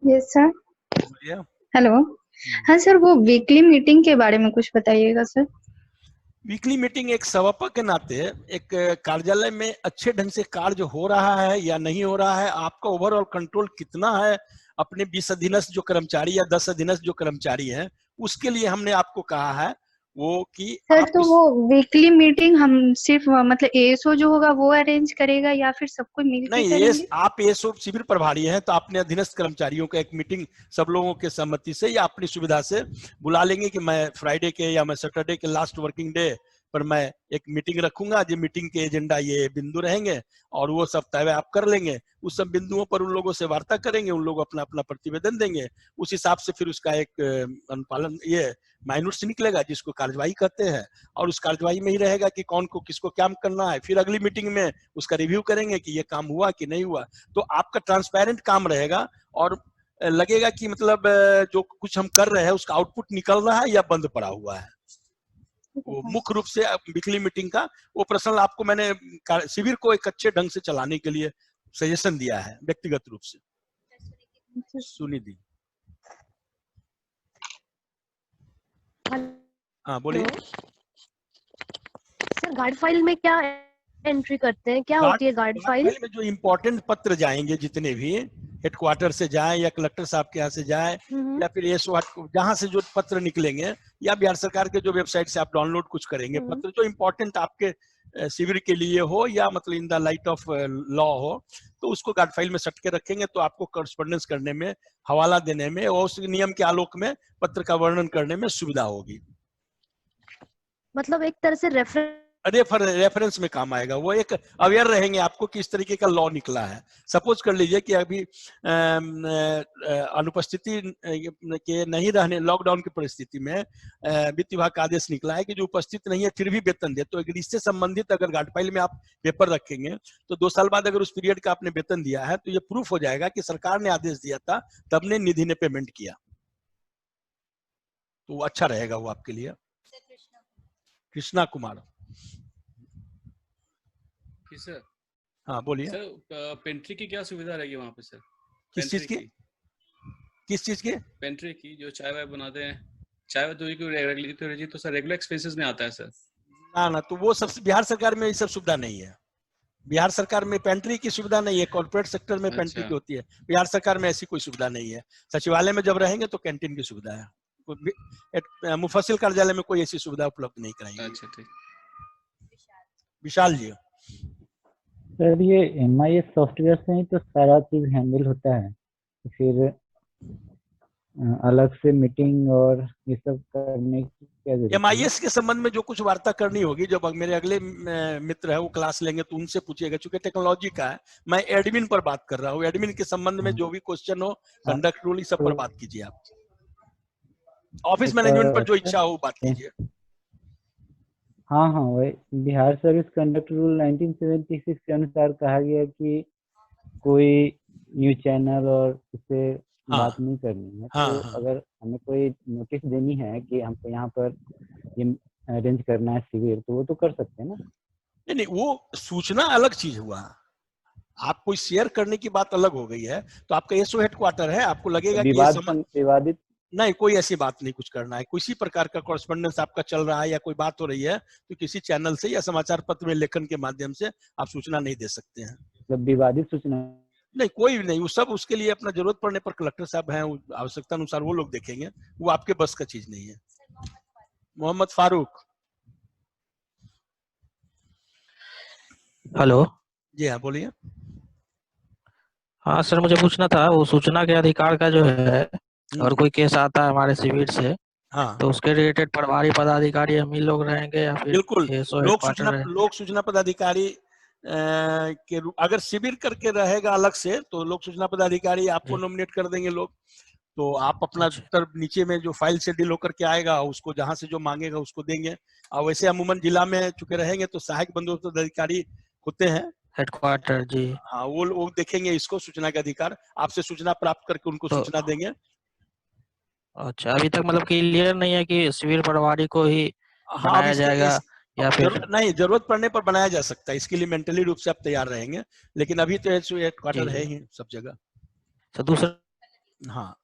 S14: Yes sir. हेलो। हाँ सर, वो वीकली मीटिंग के बारे में कुछ बताइएगा सर।
S1: वीकली मीटिंग एक सभापक के नाते एक कार्यालय में अच्छे ढंग से कार्य हो रहा है या नहीं हो रहा है, आपका ओवरऑल कंट्रोल कितना है अपने 20 अधीनस्थ जो कर्मचारी या 10 अधीनस्थ जो कर्मचारी हैं, उसके लिए हमने आपको कहा है वो कि
S14: सर तो वो वीकली मीटिंग हम सिर्फ मतलब एएसओ जो होगा वो अरेंज करेगा या फिर सबको मिलकर
S1: नहीं? आप एएसओ शिविर प्रभारी हैं तो अपने अधीनस्थ कर्मचारियों का एक मीटिंग सब लोगों के सहमति से या अपनी सुविधा से बुला लेंगे कि मैं फ्राइडे के या मैं सैटरडे के लास्ट वर्किंग डे पर मैं एक मीटिंग रखूंगा, जो मीटिंग के एजेंडा ये बिंदु रहेंगे और वो सब तय आप कर लेंगे। उस सब बिंदुओं पर उन लोगों से वार्ता करेंगे, उन लोग अपना अपना प्रतिवेदन देंगे, उस हिसाब से फिर उसका एक अनुपालन ये माइनूट्स निकलेगा जिसको कार्यवाही कहते हैं, और उस कार्यवाही में ही रहेगा कि कौन को किसको क्या करना है। फिर अगली मीटिंग में उसका रिव्यू करेंगे कि ये काम हुआ कि नहीं हुआ। तो आपका ट्रांसपेरेंट काम रहेगा और लगेगा कि मतलब जो कुछ हम कर रहे हैं उसका आउटपुट निकल रहा है या बंद पड़ा हुआ है। वो मुख्य रूप से वीकली मीटिंग का वो प्रश्न आपको मैंने शिविर को एक अच्छे ढंग से चलाने के लिए सजेशन दिया है व्यक्तिगत रूप से। सुनिधि। हाँ बोलिए
S15: सर। गार्ड फाइल में क्या एंट्री करते हैं, क्या होती है गार्ड फाइल
S1: में? जो इम्पोर्टेंट पत्र जाएंगे जितने भी हेडक्वार्टर से जाए या कलेक्टर साहब के यहाँ से जाए या फिर एसओ जहाँ से जो पत्र निकलेंगे या बिहार सरकार के जो वेबसाइट से आप डाउनलोड कुछ करेंगे पत्र जो इम्पोर्टेंट आपके शिविर के लिए हो या मतलब in the light of law हो, तो उसको गार्ड फाइल में सट के रखेंगे तो आपको करस्पॉन्डेंस करने में, हवाला देने में और उस नियम के आलोक में पत्र का वर्णन करने में सुविधा होगी।
S15: मतलब एक तरह से
S1: रेफरेंस में काम आएगा। वो एक अवेयर रहेंगे आपको कि इस तरीके का लॉ निकला है। सपोज कर लीजिए कि अभी अनुपस्थिति के नहीं रहने, लॉकडाउन की परिस्थिति में वित्त विभाग का आदेश निकला है कि जो उपस्थित नहीं है फिर भी वेतन दे। तो अगर इससे संबंधित अगर गाइडफाइल में आप पेपर रखेंगे तो 2 साल बाद अगर उस पीरियड का आपने वेतन दिया है तो ये प्रूफ हो जाएगा कि सरकार ने आदेश दिया था तब ने निधि ने पेमेंट किया। तो अच्छा रहेगा वो आपके लिए। कृष्णा कुमार।
S16: सर
S1: हाँ बोलिए
S16: सर, पेंट्री की क्या सुविधा रहेगी वहाँ पे सर?
S1: किस चीज की? किस चीज की?
S16: पेंट्री की, जो चाय वाय बनाते हैं, चाय वाय तो सर रेगुलर एक्सपेंसेस में आता है सर।
S1: ना तो वो सब बिहार सरकार में ये सब सुविधा नहीं है। बिहार सरकार में पेंट्री की सुविधा नहीं है। कॉर्पोरेट सेक्टर में पेंट्री की होती है, बिहार सरकार में ऐसी कोई सुविधा नहीं है। सचिवालय में जब रहेंगे तो कैंटीन की सुविधा है। मुफस्सिल कार्यालय में कोई ऐसी सुविधा उपलब्ध नहीं कराएंगे।
S16: अच्छा ठीक।
S1: विशाल जी।
S17: सर ये MIS सॉफ्टवेयर से ही तो सारा चीज हैंडल होता है, तो फिर अलग से मीटिंग और ये सब करने की क्या जरूरत है?
S1: MIS के संबंध में जो कुछ वार्ता करनी होगी, जब मेरे अगले मित्र है वो क्लास लेंगे तो उनसे पूछिएगा, क्योंकि टेक्नोलॉजी का है। मैं एडमिन पर बात कर रहा हूँ। एडमिन के संबंध में जो भी क्वेश्चन हो, कंडक्ट रूल, सब पर बात कीजिए आप। ऑफिस मैनेजमेंट पर जो इच्छा हो बात कीजिए।
S17: हाँ वही बिहार सर्विस कंडक्ट रूल 1976 के अनुसार कहा गया कि कोई न्यूज चैनल और उससे बात नहीं करनी है। तो अगर हमें कोई नोटिस देनी है कि हमको यहाँ पर ये अरेंज करना है शिविर, तो वो तो कर सकते हैं ना?
S1: नहीं, वो सूचना अलग चीज हुआ। आप कोई शेयर करने की बात अलग हो गई है। तो आपका एसओ हेडक्वार्टर है, आपको लगेगा कि
S17: विवादित
S1: नहीं, कोई ऐसी बात नहीं कुछ करना है। किसी प्रकार का कॉरेस्पॉन्डेंस आपका चल रहा है या कोई बात हो रही है तो किसी चैनल से या समाचार पत्र में लेखन के माध्यम से आप सूचना नहीं दे सकते हैं।
S17: मतलब विवादित सूचना
S1: नहीं, कोई नहीं। वो सब उसके लिए अपना जरूरत पड़ने पर कलेक्टर साहब हैं, आवश्यकता अनुसार वो लोग देखेंगे। वो आपके बस का चीज नहीं है। मोहम्मद फारूक।
S18: हेलो
S1: जी हाँ बोलिए।
S18: हाँ सर, मुझे पूछना था वो सूचना के अधिकार का जो है, अगर कोई केस आता है हमारे शिविर से, तो उसके रिलेटेड प्रभारी पदाधिकारी हम ही लोग रहेंगे या फिर
S1: बिल्कुल लोक सूचना पदाधिकारी के अगर शिविर करके रहेगा अलग से तो लोक सूचना पदाधिकारी आपको नॉमिनेट कर देंगे लोग। तो आप अपना उत्तर नीचे में जो फाइल से डील होकर के आएगा उसको जहां से जो मांगेगा उसको देंगे। और वैसे अमूमन जिला में चुके रहेंगे तो सहायक बंदोबस्त पदाधिकारी होते हैं
S18: हेडक्वार्टर जी।
S1: हाँ, वो देखेंगे इसको सूचना का अधिकार, आपसे सूचना प्राप्त करके उनको सूचना देंगे।
S18: अच्छा, अभी तक मतलब क्लियर नहीं है कि शिविर प्रभारी को ही बनाया जाएगा या फिर
S1: नहीं, जरूरत पड़ने पर बनाया जा सकता है। इसके लिए मेंटली रूप से आप तैयार रहेंगे, लेकिन अभी तो हेडक्वार्टर है ही सब जगह।
S18: तो दूसरा
S1: हाँ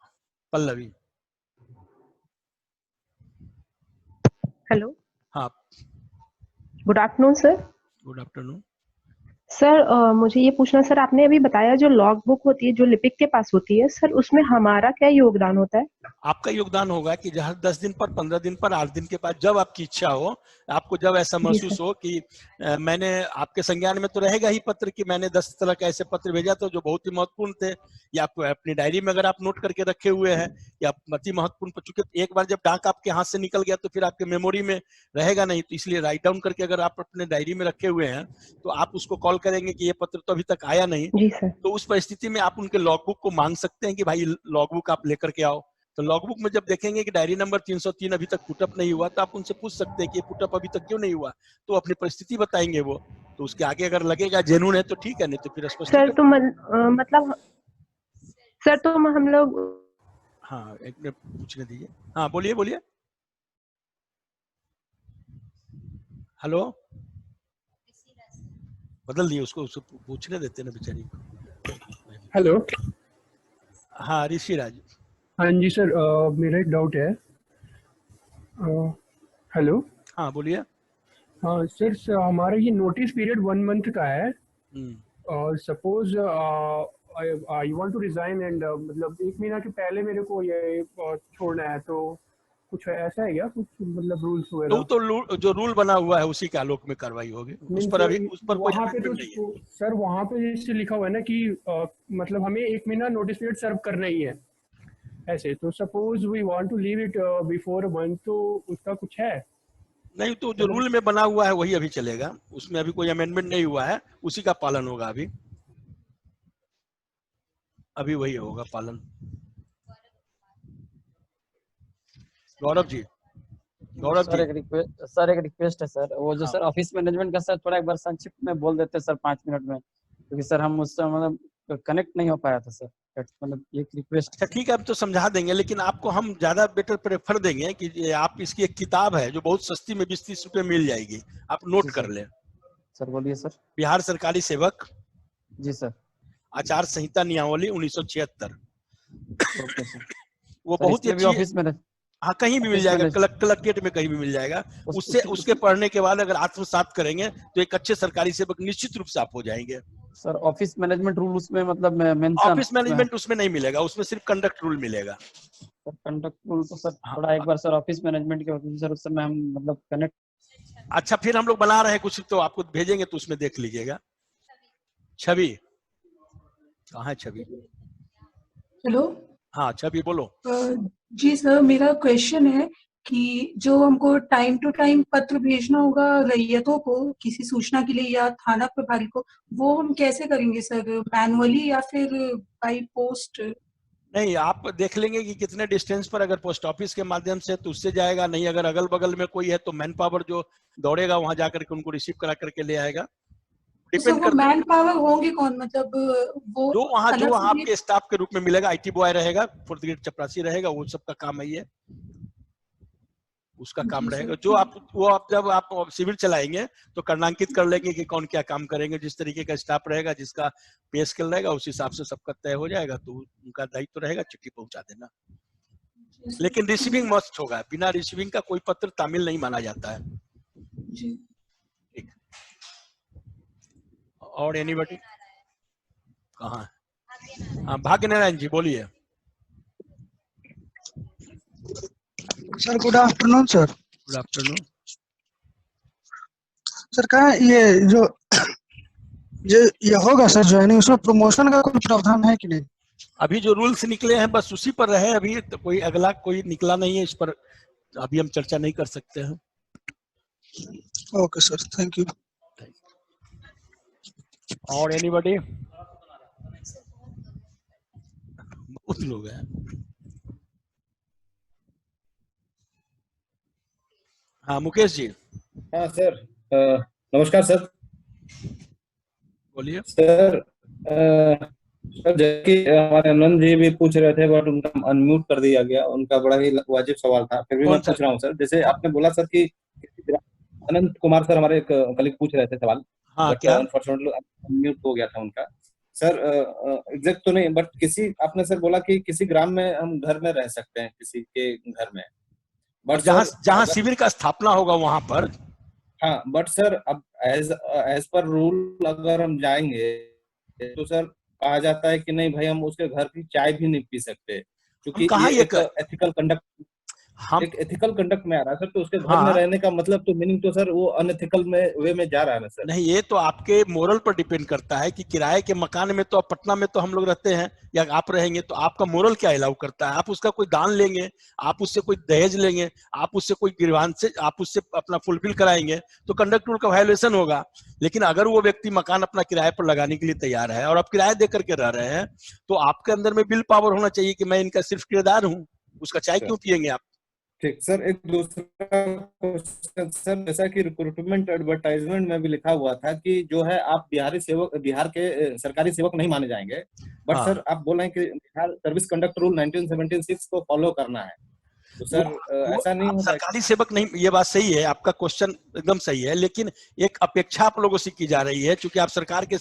S1: पल्लवी।
S19: हेलो।
S1: हाँ
S19: good afternoon sir.
S1: Good afternoon
S19: sir. मुझे ये पूछना सर, आपने अभी बताया जो लॉग बुक होती है जो लिपिक के पास होती है, सर उसमें हमारा क्या योगदान होता है?
S1: आपका योगदान होगा कि जहाँ 10 दिन पर, 15 दिन पर, 8 दिन के बाद जब आपकी इच्छा हो, आपको जब ऐसा महसूस हो कि मैंने आपके संज्ञान में तो रहेगा ही पत्र कि मैंने 10 तरह के ऐसे पत्र भेजा तो जो बहुत ही महत्वपूर्ण थे, या आपको अपनी डायरी में अगर आप नोट करके रखे हुए हैं या अति महत्वपूर्ण पर, चूंकि एक बार जब डाक आपके हाथ से निकल गया तो फिर आपके मेमोरी में रहेगा नहीं, तो इसलिए राइट डाउन करके अगर आप अपने डायरी में रखे हुए हैं तो आप उसको कॉल करेंगे कि ये पत्र तो अभी तक आया नहीं।
S19: जी सर।
S1: तो उस परिस्थिति में आप उनके लॉगबुक को मांग सकते हैं कि भाई लॉगबुक आप लेकर के आओ। तो लॉगबुक में जब देखेंगे कि डायरी नंबर 303 अभी तक पुटअप नहीं हुआ तो आप उनसे पूछ सकते हैं कि ये पुटअप अभी तक क्यों नहीं हुआ, तो अपनी परिस्थिति बताएंगे वो। तो उसके आगे अगर लगेगा जेन्युइन है तो ठीक है, नहीं तो फिर स्पष्ट
S19: सर तो मतलब सर तो हम लोग
S1: हाँ एक मिनट पूछने दीजिए। हाँ बोलिए बोलिए। हेलो बदल दिए उसको पूछने देते ना बेचारी को।
S20: हेलो।
S1: हाँ ऋषिराज।
S20: हाँ जी सर, मेरा एक डाउट है। हेलो।
S1: हाँ बोलिए।
S20: हाँ सर, हमारा ये नोटिस पीरियड 1 मंथ का है। Suppose I want to resign and मतलब 1 महीना के पहले मेरे को ये छोड़ना है, तो कुछ ऐसा है क्या, कुछ मतलब रूल्स वगैरह?
S1: तो जो रूल बना हुआ है उसी के आलोक में कार्रवाई होगी। उस पर अभी उस पर कोई
S20: तो सर वहाँ पे जैसे लिखा हुआ है ना कि मतलब हमें 1 महीना नोटिस पीरियड सर्व करना ही है ऐसे। तो suppose we want to leave it before 1 month, तो उसका कुछ है?
S1: नहीं तो जो रूल में बना हुआ है वही अभी चलेगा, उसमें अभी कोई अमेंडमेंट नहीं हुआ है, उसी का पालन होगा अभी वही होगा पालन। गौरव जी,
S21: सर एक रिक्वेस्ट है सर, वो जो सर ऑफिस मैनेजमेंट का सर थोड़ा एक बार संक्षिप्त में बोल देते सर 5 मिनट में, क्योंकि सर हम उससे मतलब कनेक्ट नहीं हो पाया था सर, मतलब एक रिक्वेस्ट।
S1: अच्छा ठीक है, अब तो समझा देंगे, लेकिन आपको हम ज्यादा बेटर प्रेफर देंगे कि आप इसकी एक किताब है जो बहुत सस्ती में 20-30 रुपए मिल जाएगी, आप नोट कर लें।
S21: सर बोलिए सर।
S1: बिहार सरकारी सेवक
S21: जी सर,
S1: आचार संहिता नियमावली 1976। वो
S21: सर
S1: बहुत ही अच्छी
S21: ऑफिस में,
S1: हाँ कहीं भी मिल जाएगा, कलेक्टेट में कहीं भी मिल जाएगा। उसके पढ़ने के बाद अगर आत्मसात करेंगे तो एक अच्छे सरकारी सेवक निश्चित रूप से आप हो जाएंगे।
S21: सर ऑफिस मैनेजमेंट रूल उसमें मतलब
S1: ऑफिस मैनेजमेंट उसमें नहीं मिलेगा, उसमें सिर्फ कंडक्ट रूल मिलेगा।
S21: सर कंडक्ट रूल तो सर थोड़ा एक बार सर ऑफिस मैनेजमेंट के वजह सर उस समय हम मतलब कनेक्ट।
S1: अच्छा फिर हम लोग बना रहे हैं कुछ, तो आपको भेजेंगे तो उसमें देख लीजिएगा। छवि कहाँ है छवि?
S22: हेलो।
S1: हाँ छवि बोलो।
S22: जी सर, मेरा क्वेश्चन है कि जो हमको टाइम टू टाइम पत्र भेजना होगा रैयतों को किसी सूचना के लिए या थाना प्रभारी को, वो हम कैसे करेंगे सर, मैनुअली या फिर बाई पोस्ट?
S1: नहीं, आप देख लेंगे कि कितने डिस्टेंस पर, अगर पोस्ट ऑफिस के माध्यम से तो उससे जाएगा, नहीं अगर अगल बगल में कोई है तो मैन पावर जो दौड़ेगा वहां जाकर के उनको रिसीव करा करके ले आएगा।
S22: डिपेंड करता है मैन पावर होंगे कौन, मतलब वो
S1: जो वहाँ आपके स्टाफ के रूप में मिलेगा, IT बॉय रहेगा, फोर्थ ग्रेड चपरासी रहेगा, वो सबका काम है ये, उसका काम रहेगा। जो आप जब आप सिविल चलाएंगे तो कर्णांकित कर लेंगे कि कौन क्या काम करेंगे, जिस तरीके का स्टाफ रहेगा, जिसका पे स्केल रहेगा, उस हिसाब से सबका तय हो जाएगा, तो उनका दायित्व रहेगा चिट्ठी पहुंचा देना। लेकिन रिसीविंग मस्ट होगा, बिना रिसीविंग का कोई पत्र तामील नहीं माना जाता है। ठीक। और एनीबॉडी? कहाँ? हाँ भाग्य नारायण जी बोलिए।
S23: Sir good afternoon sir.
S1: Good afternoon
S23: sir. कहा ये ये होगा सर ज्वाइनिंग, उसमें प्रमोशन का कोई प्रावधान है कि नहीं?
S1: अभी जो रूल्स निकले हैं बस उसी पर रहे, अभी तो कोई अगला कोई निकला नहीं है, इस पर अभी हम चर्चा नहीं कर सकते हैं।
S23: Okay sir, thank you.
S1: और एनीबॉडी? बहुत लोग हैं। हाँ मुकेश जी।
S24: हाँ सर, नमस्कार सर।
S1: बोलिए
S24: सर। जबकि हमारे आनंद जी भी पूछ रहे थे बट उनका अनम्यूट कर दिया गया, उनका बड़ा ही वाजिब सवाल था, फिर भी मैं पूछ रहा हूँ सर। जैसे आपने बोला सर कि अनंत कुमार सर हमारे एक कलीग पूछ रहे थे सवाल, बट अनफॉर्चुनेटली अनम्यूट हो गया था उनका सर। एग्जैक्ट तो नहीं, बट किसी आपने सर बोला कि किसी ग्राम में हम घर में रह सकते हैं, किसी के घर में,
S1: बट जहाँ शिविर का स्थापना होगा वहां पर।
S24: हाँ बट सर अब एज पर रूल अगर हम जाएंगे तो सर कहा जाता है कि नहीं भाई हम उसके घर की चाय भी नहीं पी सकते, क्योंकि ये एक एथिकल कंडक्ट, एक एथिकल कंडक्ट में आ रहा है सर। तो उसके घर में रहने का मतलब तो मीनिंग तो सर वो अनएथिकल में वे में जा रहा है ना सर।
S1: नहीं, ये तो आपके मोरल पर डिपेंड करता है कि किराए के मकान में तो पटना में तो हम लोग रहते हैं या आप रहेंगे, तो आपका मोरल क्या अलाउ करता है। आप उसका कोई दान लेंगे, आप उससे कोई दहेज लेंगे, आप उससे कोई गिरवान से आप उससे अपना फुलफिल कराएंगे तो कंडक्ट रूल का वायोलेशन होगा। लेकिन अगर वो व्यक्ति मकान अपना किराए पर लगाने के लिए तैयार है और आप किराया दे करके रह रहे हैं, तो आपके अंदर में बिल पावर होना चाहिए कि मैं इनका सिर्फ किराएदार हूँ, उसका चाय क्यों पियेंगे आप।
S24: ठीक सर। एक दूसरा क्वेश्चन सर, जैसा कि रिक्रूटमेंट एडवर्टाइजमेंट में भी लिखा हुआ था कि जो है आप बिहार के सरकारी सेवक नहीं माने जाएंगे, बट सर आप बोल रहे हैं कि बिहार सर्विस कंडक्ट रूल 1976 को फॉलो करना है, तो सर ऐसा नहीं होता।
S1: सरकारी सेवक नहीं, ये बात सही है, आपका क्वेश्चन एकदम सही है, लेकिन एक अपेक्षा आप लोगों से की जा रही है, क्योंकि आप सरकार के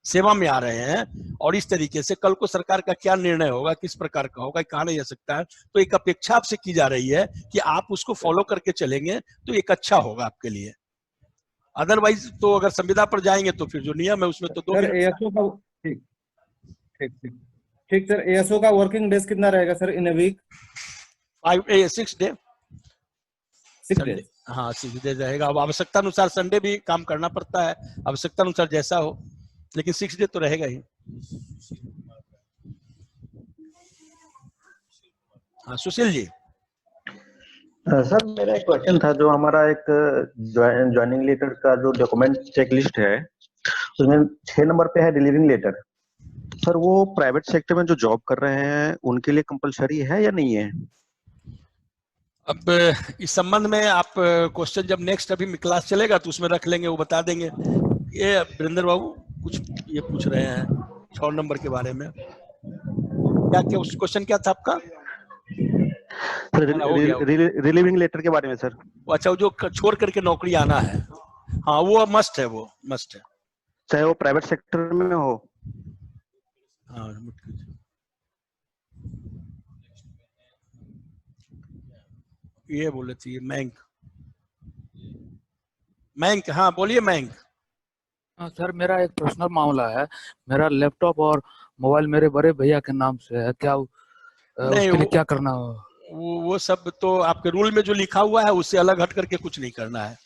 S1: सेवा में आ रहे हैं और इस तरीके से कल को सरकार का क्या निर्णय होगा, किस प्रकार का होगा, कहा नहीं जा सकता है। तो एक अपेक्षा आपसे की जा रही है कि आप उसको फॉलो करके चलेंगे तो एक अच्छा होगा आपके लिए। अदरवाइज तो अगर संविदा पर जाएंगे तो फिर जो नियम है उसमें तो 2 मिनट।
S24: एएसओ का ठीक ठीक ठीक ठीक सर। एएसओ का वर्किंग डेज कितना रहेगा sir in a week?
S1: 6 day.
S24: 6 day.
S1: हाँ 6 डे रहेगा। अब आवश्यकता अनुसार संडे भी काम करना पड़ता है, आवश्यकता अनुसार जैसा हो, लेकिन 6 डे तो रहेगा ही। हाँ सुशील जी।
S2: सर मेरा एक क्वेश्चन था, जो हमारा एक ज्वाइनिंग लेटर का जो डॉक्यूमेंट चेकलिस्ट है उसमें 6 नंबर पे है डिलीवरिंग लेटर। सर वो प्राइवेट सेक्टर में जो जॉब कर रहे हैं उनके लिए कंपलसरी है या नहीं है?
S1: अब इस संबंध में आप क्वेश्चन जब नेक्स्ट अभी क्लास चलेगा तो उसमें रख लेंगे, वो बता देंगे। ये वीरेंद्र बाबू कुछ ये पूछ रहे हैं 6 नंबर के बारे में। क्या क्या उस क्वेश्चन क्या था आपका?
S2: रिलीविंग लेटर के बारे में सर।
S1: अच्छा, वो जो छोड़ करके नौकरी आना है, हाँ वो मस्ट है, वो मस्ट है,
S2: चाहे वो प्राइवेट सेक्टर में हो।
S1: हाँ ये बोले थे बैंक। हाँ बोलिए बैंक।
S6: सर मेरा एक पर्सनल मामला है। मेरा लैपटॉप और मोबाइल मेरे बड़े भैया के नाम से है, क्या उसके लिए क्या करना हो?
S1: वो सब तो आपके रूल में जो लिखा हुआ है उससे अलग हट करके कुछ नहीं करना है।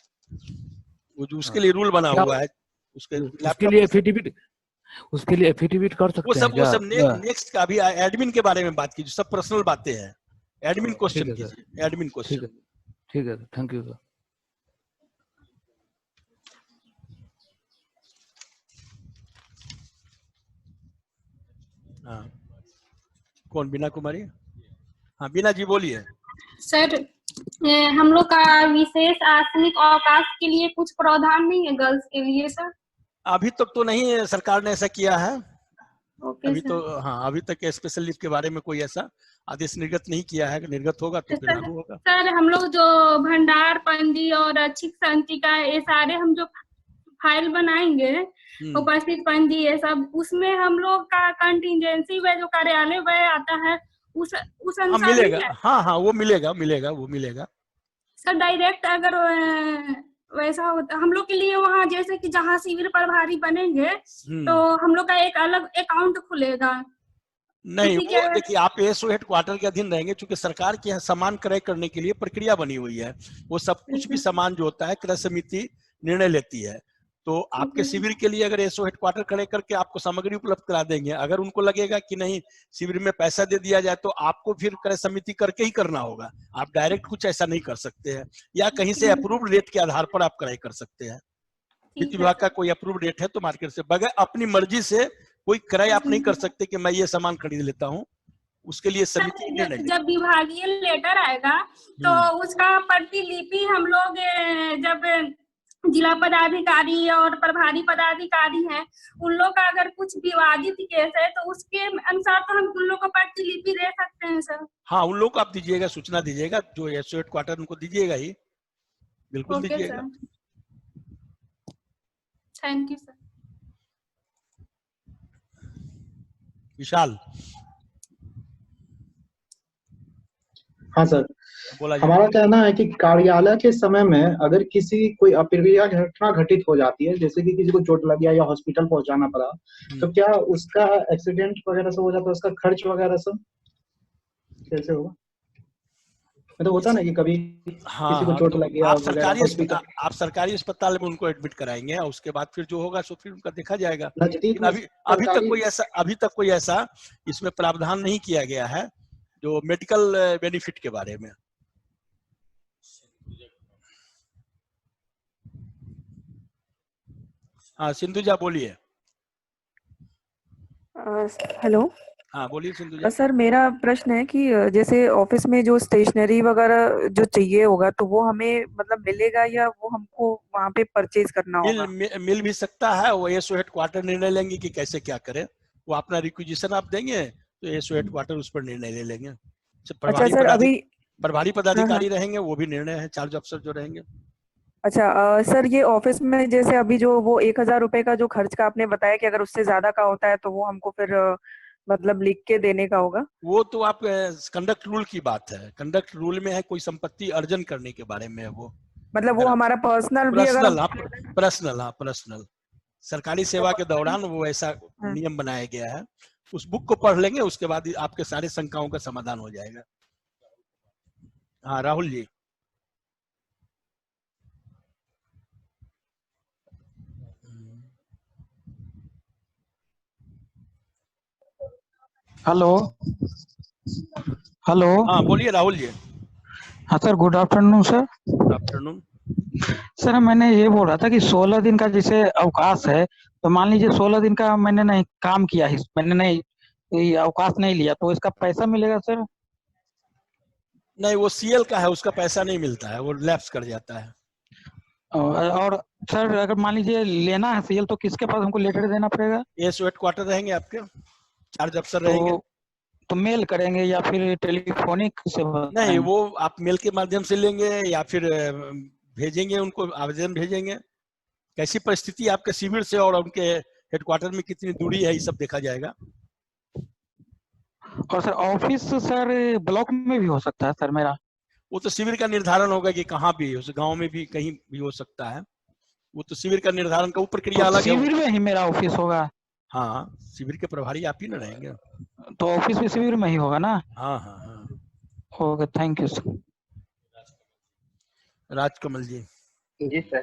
S1: वो जो उसके लिए रूल बना हुआ है
S6: उसके लिए एफिडेविट कर सकते हैं क्या?
S1: वो सब नेक्स्ट का अभी एडमिन के बारे में बात कीजिए, सब पर्सनल बातें हैं। एडमिन क्वेश्चन कीजिए, एडमिन क्वेश्चन।
S6: ठीक है, थैंक यू सर।
S1: हाँ कौन? बीना कुमारी। हाँ बीना जी बोलिए।
S3: सर हम लोग का विशेष आश्रमिक अवकाश के लिए कुछ प्रावधान नहीं है गर्ल्स के लिए सर?
S1: अभी तक तो नहीं सरकार ने ऐसा किया है। अभी
S3: सर।
S1: तो हाँ, अभी तक स्पेशल लीव के बारे में कोई ऐसा आदेश निर्गत नहीं किया है। निर्गत होगा तो फिर लागू होगा।
S3: सर हम लोग जो भंडार पंजी और अच्छिक संचिका ये सारे हम जो फाइल बनाएंगे, उपस्थित पंजी ये सब, उसमें हम लोग का कंटिजेंसी व जो कार्यालय व्यय आता है उस अनुसार
S1: मिलेगा। हाँ वो मिलेगा।
S3: सर डायरेक्ट अगर वैसा होता हम लोग के लिए वहाँ, जैसे कि जहाँ शिविर प्रभारी बनेंगे तो हम लोग का एक अलग अकाउंट खुलेगा?
S1: नहीं, वो देखिए आप एसओ हेडक्वार्टर के अधीन रहेंगे, क्योंकि सरकार के यहाँ सामान क्रय करने के लिए प्रक्रिया बनी हुई है। वो सब कुछ भी सामान जो होता है क्रय समिति निर्णय लेती है। तो आपके शिविर के लिए अगर एसओ हेडक्वार्टर खड़े करके आपको सामग्री उपलब्ध करा देंगे, अगर उनको लगेगा कि नहीं शिविर में पैसा दे दिया जाए तो आपको फिर क्रय समिति करके ही करना होगा। आप डायरेक्ट कुछ ऐसा नहीं कर सकते हैं, या कहीं से अप्रूव्ड रेट के आधार पर आप क्रय कर सकते हैं। वित्त विभाग का कोई अप्रूव्ड रेट है तो मार्केट से, बगैर अपनी मर्जी से कोई क्रय आप नहीं कर सकते कि मैं ये सामान खरीद लेता हूँ। उसके लिए समिति
S3: जब विभागीय लेटर आएगा तो उसका प्रतिलिपि हम लोग जब जिला पदाधिकारी और प्रभारी पदाधिकारी हैं उन लोग का अगर कुछ विवादित केस है तो उसके अनुसार तो हम उन लोग को प्रतिलिपि दे सकते हैं सर? हाँ
S1: उन लोग को आप दीजिएगा, सूचना दीजिएगा, जो एसओ हेडक्वार्टर उनको दीजिएगा ही, बिल्कुल दीजिएगा।
S3: Thank you sir.
S1: विशाल।
S4: हाँ सर, हमारा कहना है कि कार्यालय के समय में अगर कोई अप्रिय घटना घटित हो जाती है, जैसे कि किसी को चोट लग गया या हॉस्पिटल पहुंचाना पड़ा, तो क्या उसका एक्सीडेंट वगैरह से हो जाता है, उसका खर्च वगैरह सब कैसे होगा? तो होता ना कि कभी किसी को चोट लग गया,
S1: आप सरकारी अस्पताल में उनको एडमिट कराएंगे और उसके बाद फिर जो होगा सो फिर उनका देखा जाएगा। अभी तक कोई ऐसा इसमें प्रावधान नहीं किया गया है जो मेडिकल बेनिफिट के बारे में। हाँ सिंधुजा बोलिए।
S5: हेलो।
S1: हाँ बोलिए सिंधुजा।
S5: सर मेरा प्रश्न है कि जैसे ऑफिस में जो स्टेशनरी वगैरह जो चाहिए होगा तो वो हमें मतलब मिलेगा या वो हमको वहाँ पे परचेज करना होगा?
S1: मिल भी सकता है, वो एसओ हेडक्वार्टर निर्णय लेंगे कि कैसे क्या करें। वो अपना रिक्विजिशन आप देंगे तो एसओ हेडक्वार्टर उस पर निर्णय ले लेंगे।
S5: अच्छा सर, अभी
S1: प्रभारी पदाधिकारी रहेंगे, वो भी निर्णय है, चार्ज अफसर जो रहेंगे।
S5: अच्छा सर, ये ऑफिस में जैसे अभी जो वो 1000 रुपए का जो खर्च का आपने बताया कि अगर उससे ज्यादा का होता है तो वो हमको फिर मतलब लिख के देने का होगा?
S1: वो तो आप कंडक्ट रूल की बात है। कंडक्ट रूल में है कोई संपत्ति अर्जन करने के बारे में है वो,
S5: मतलब वो हमारा पर्सनल भी अगर
S1: पर्सनल सरकारी सेवा के दौरान वो ऐसा नियम बनाया गया है। उस बुक को पढ़ लेंगे, उसके बाद आपके सारे शंकाओं का समाधान हो जाएगा। हाँ राहुल जी।
S4: हेलो।
S1: हाँ बोलिए राहुल जी।
S7: हाँ sir, good afternoon sir.
S1: Good afternoon.
S7: Sir मैंने ये बोल रहा था कि 16 दिन का जैसे अवकाश है, तो मान लीजिए 16 दिन का मैंने नहीं काम किया है, मैंने नहीं ये अवकाश नहीं लिया, तो इसका पैसा मिलेगा सर?
S1: नहीं, वो सीएल का है, उसका पैसा नहीं मिलता है, वो लैप्स कर जाता है।
S7: और सर अगर मान लीजिए लेना है सीएल, तो किसके पास हमको लेटर देना पड़ेगा?
S1: एसओ हेडक्वार्टर रहेंगे आपके, चार्ज अफसर रहेंगे।
S7: तो मेल करेंगे या फिर टेलीफोनिक से?
S1: नहीं, वो आप मेल के माध्यम से लेंगे या फिर भेजेंगे, उनको आवेदन भेजेंगे। कैसी परिस्थिति आपके शिविर से और उनके हेडक्वार्टर में कितनी दूरी है, ये सब देखा जाएगा।
S7: और सर ऑफिस सर ब्लॉक में भी हो सकता है सर मेरा?
S1: वो तो शिविर का निर्धारण होगा कि कहाँ भी, उस गांव में भी कहीं भी हो सकता है। वो तो शिविर का निर्धारण का, वो प्रक्रिया अलग है।
S7: शिविर में ही मेरा ऑफिस होगा?
S1: हाँ, शिविर के प्रभारी आप ही ना रहेंगे।
S7: तो ऑफिस भी शिविर में ही होगा ना?
S1: हाँ हाँ हाँ।
S7: Okay, thank you sir.
S1: Rajkamal ji.
S8: जी सर।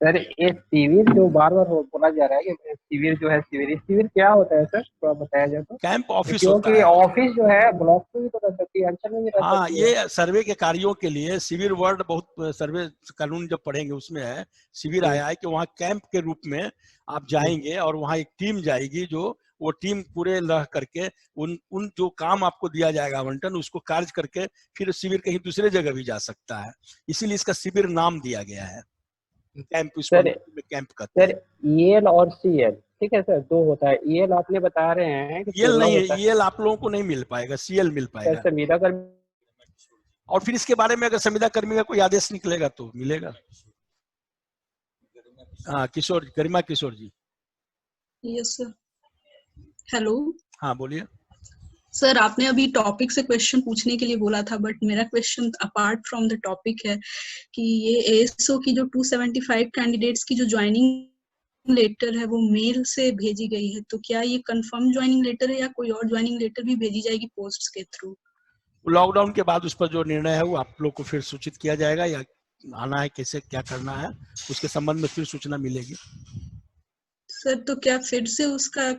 S8: सर ये शिविर जो बार बार बोला जा रहा है कि शिविर जो है शिविर क्या होता है सर, थोड़ा बताया जाए तो?
S1: कैंप ऑफिस होता
S8: क्योंकि
S1: है।
S8: ऑफिस जो है ब्लॉक में भी तो रह सकती है, अंचल में भी रह
S1: हाँ,
S8: सकती है।
S1: ये सर्वे के कार्यों के लिए शिविर वर्ड, बहुत सर्वे कानून जब पढ़ेंगे उसमें है, शिविर आया है कि वहाँ कैंप के रूप में आप जाएंगे और वहाँ एक टीम जाएगी, जो वो टीम पूरे रह करके उन जो काम आपको दिया जाएगा आवंटन, उसको कार्य करके फिर शिविर कहीं दूसरे जगह भी जा सकता है। इसीलिए इसका शिविर नाम दिया गया है, कैंप। इसको कैंप कहते हैं।
S8: सर ईएल और सीएल, ठीक है सर, दो होता है। ईएल आपने बता रहे हैं कि
S1: ईएल नहीं है, ईएल आप लोगों को नहीं मिल पाएगा, सीएल मिल पाएगा।
S8: संविदा कर्मी,
S1: और फिर इसके बारे में अगर संविदा कर्मी का कोई आदेश निकलेगा तो मिलेगा। हाँ, Kishore, Garima Kishore ji.
S9: Yes sir. Hello.
S1: हाँ बोलिए।
S9: सर आपने अभी टॉपिक से क्वेश्चन पूछने के लिए बोला था, बट मेरा question apart from the topic है कि ये एएसओ की जो 275 कैंडिडेट्स की जो ज्वाइनिंग लेटर है वो मेल से भेजी गई है, तो क्या ये कंफर्म ज्वाइनिंग लेटर है या कोई और ज्वाइनिंग लेटर भी भेजी जाएगी पोस्ट्स के थ्रू?
S1: लॉकडाउन के बाद उस पर जो निर्णय है वो आप लोग को फिर सूचित किया जाएगा, या आना है कैसे क्या करना है उसके संबंध में फिर सूचना मिलेगी।
S9: सर तो क्या फिर से उसका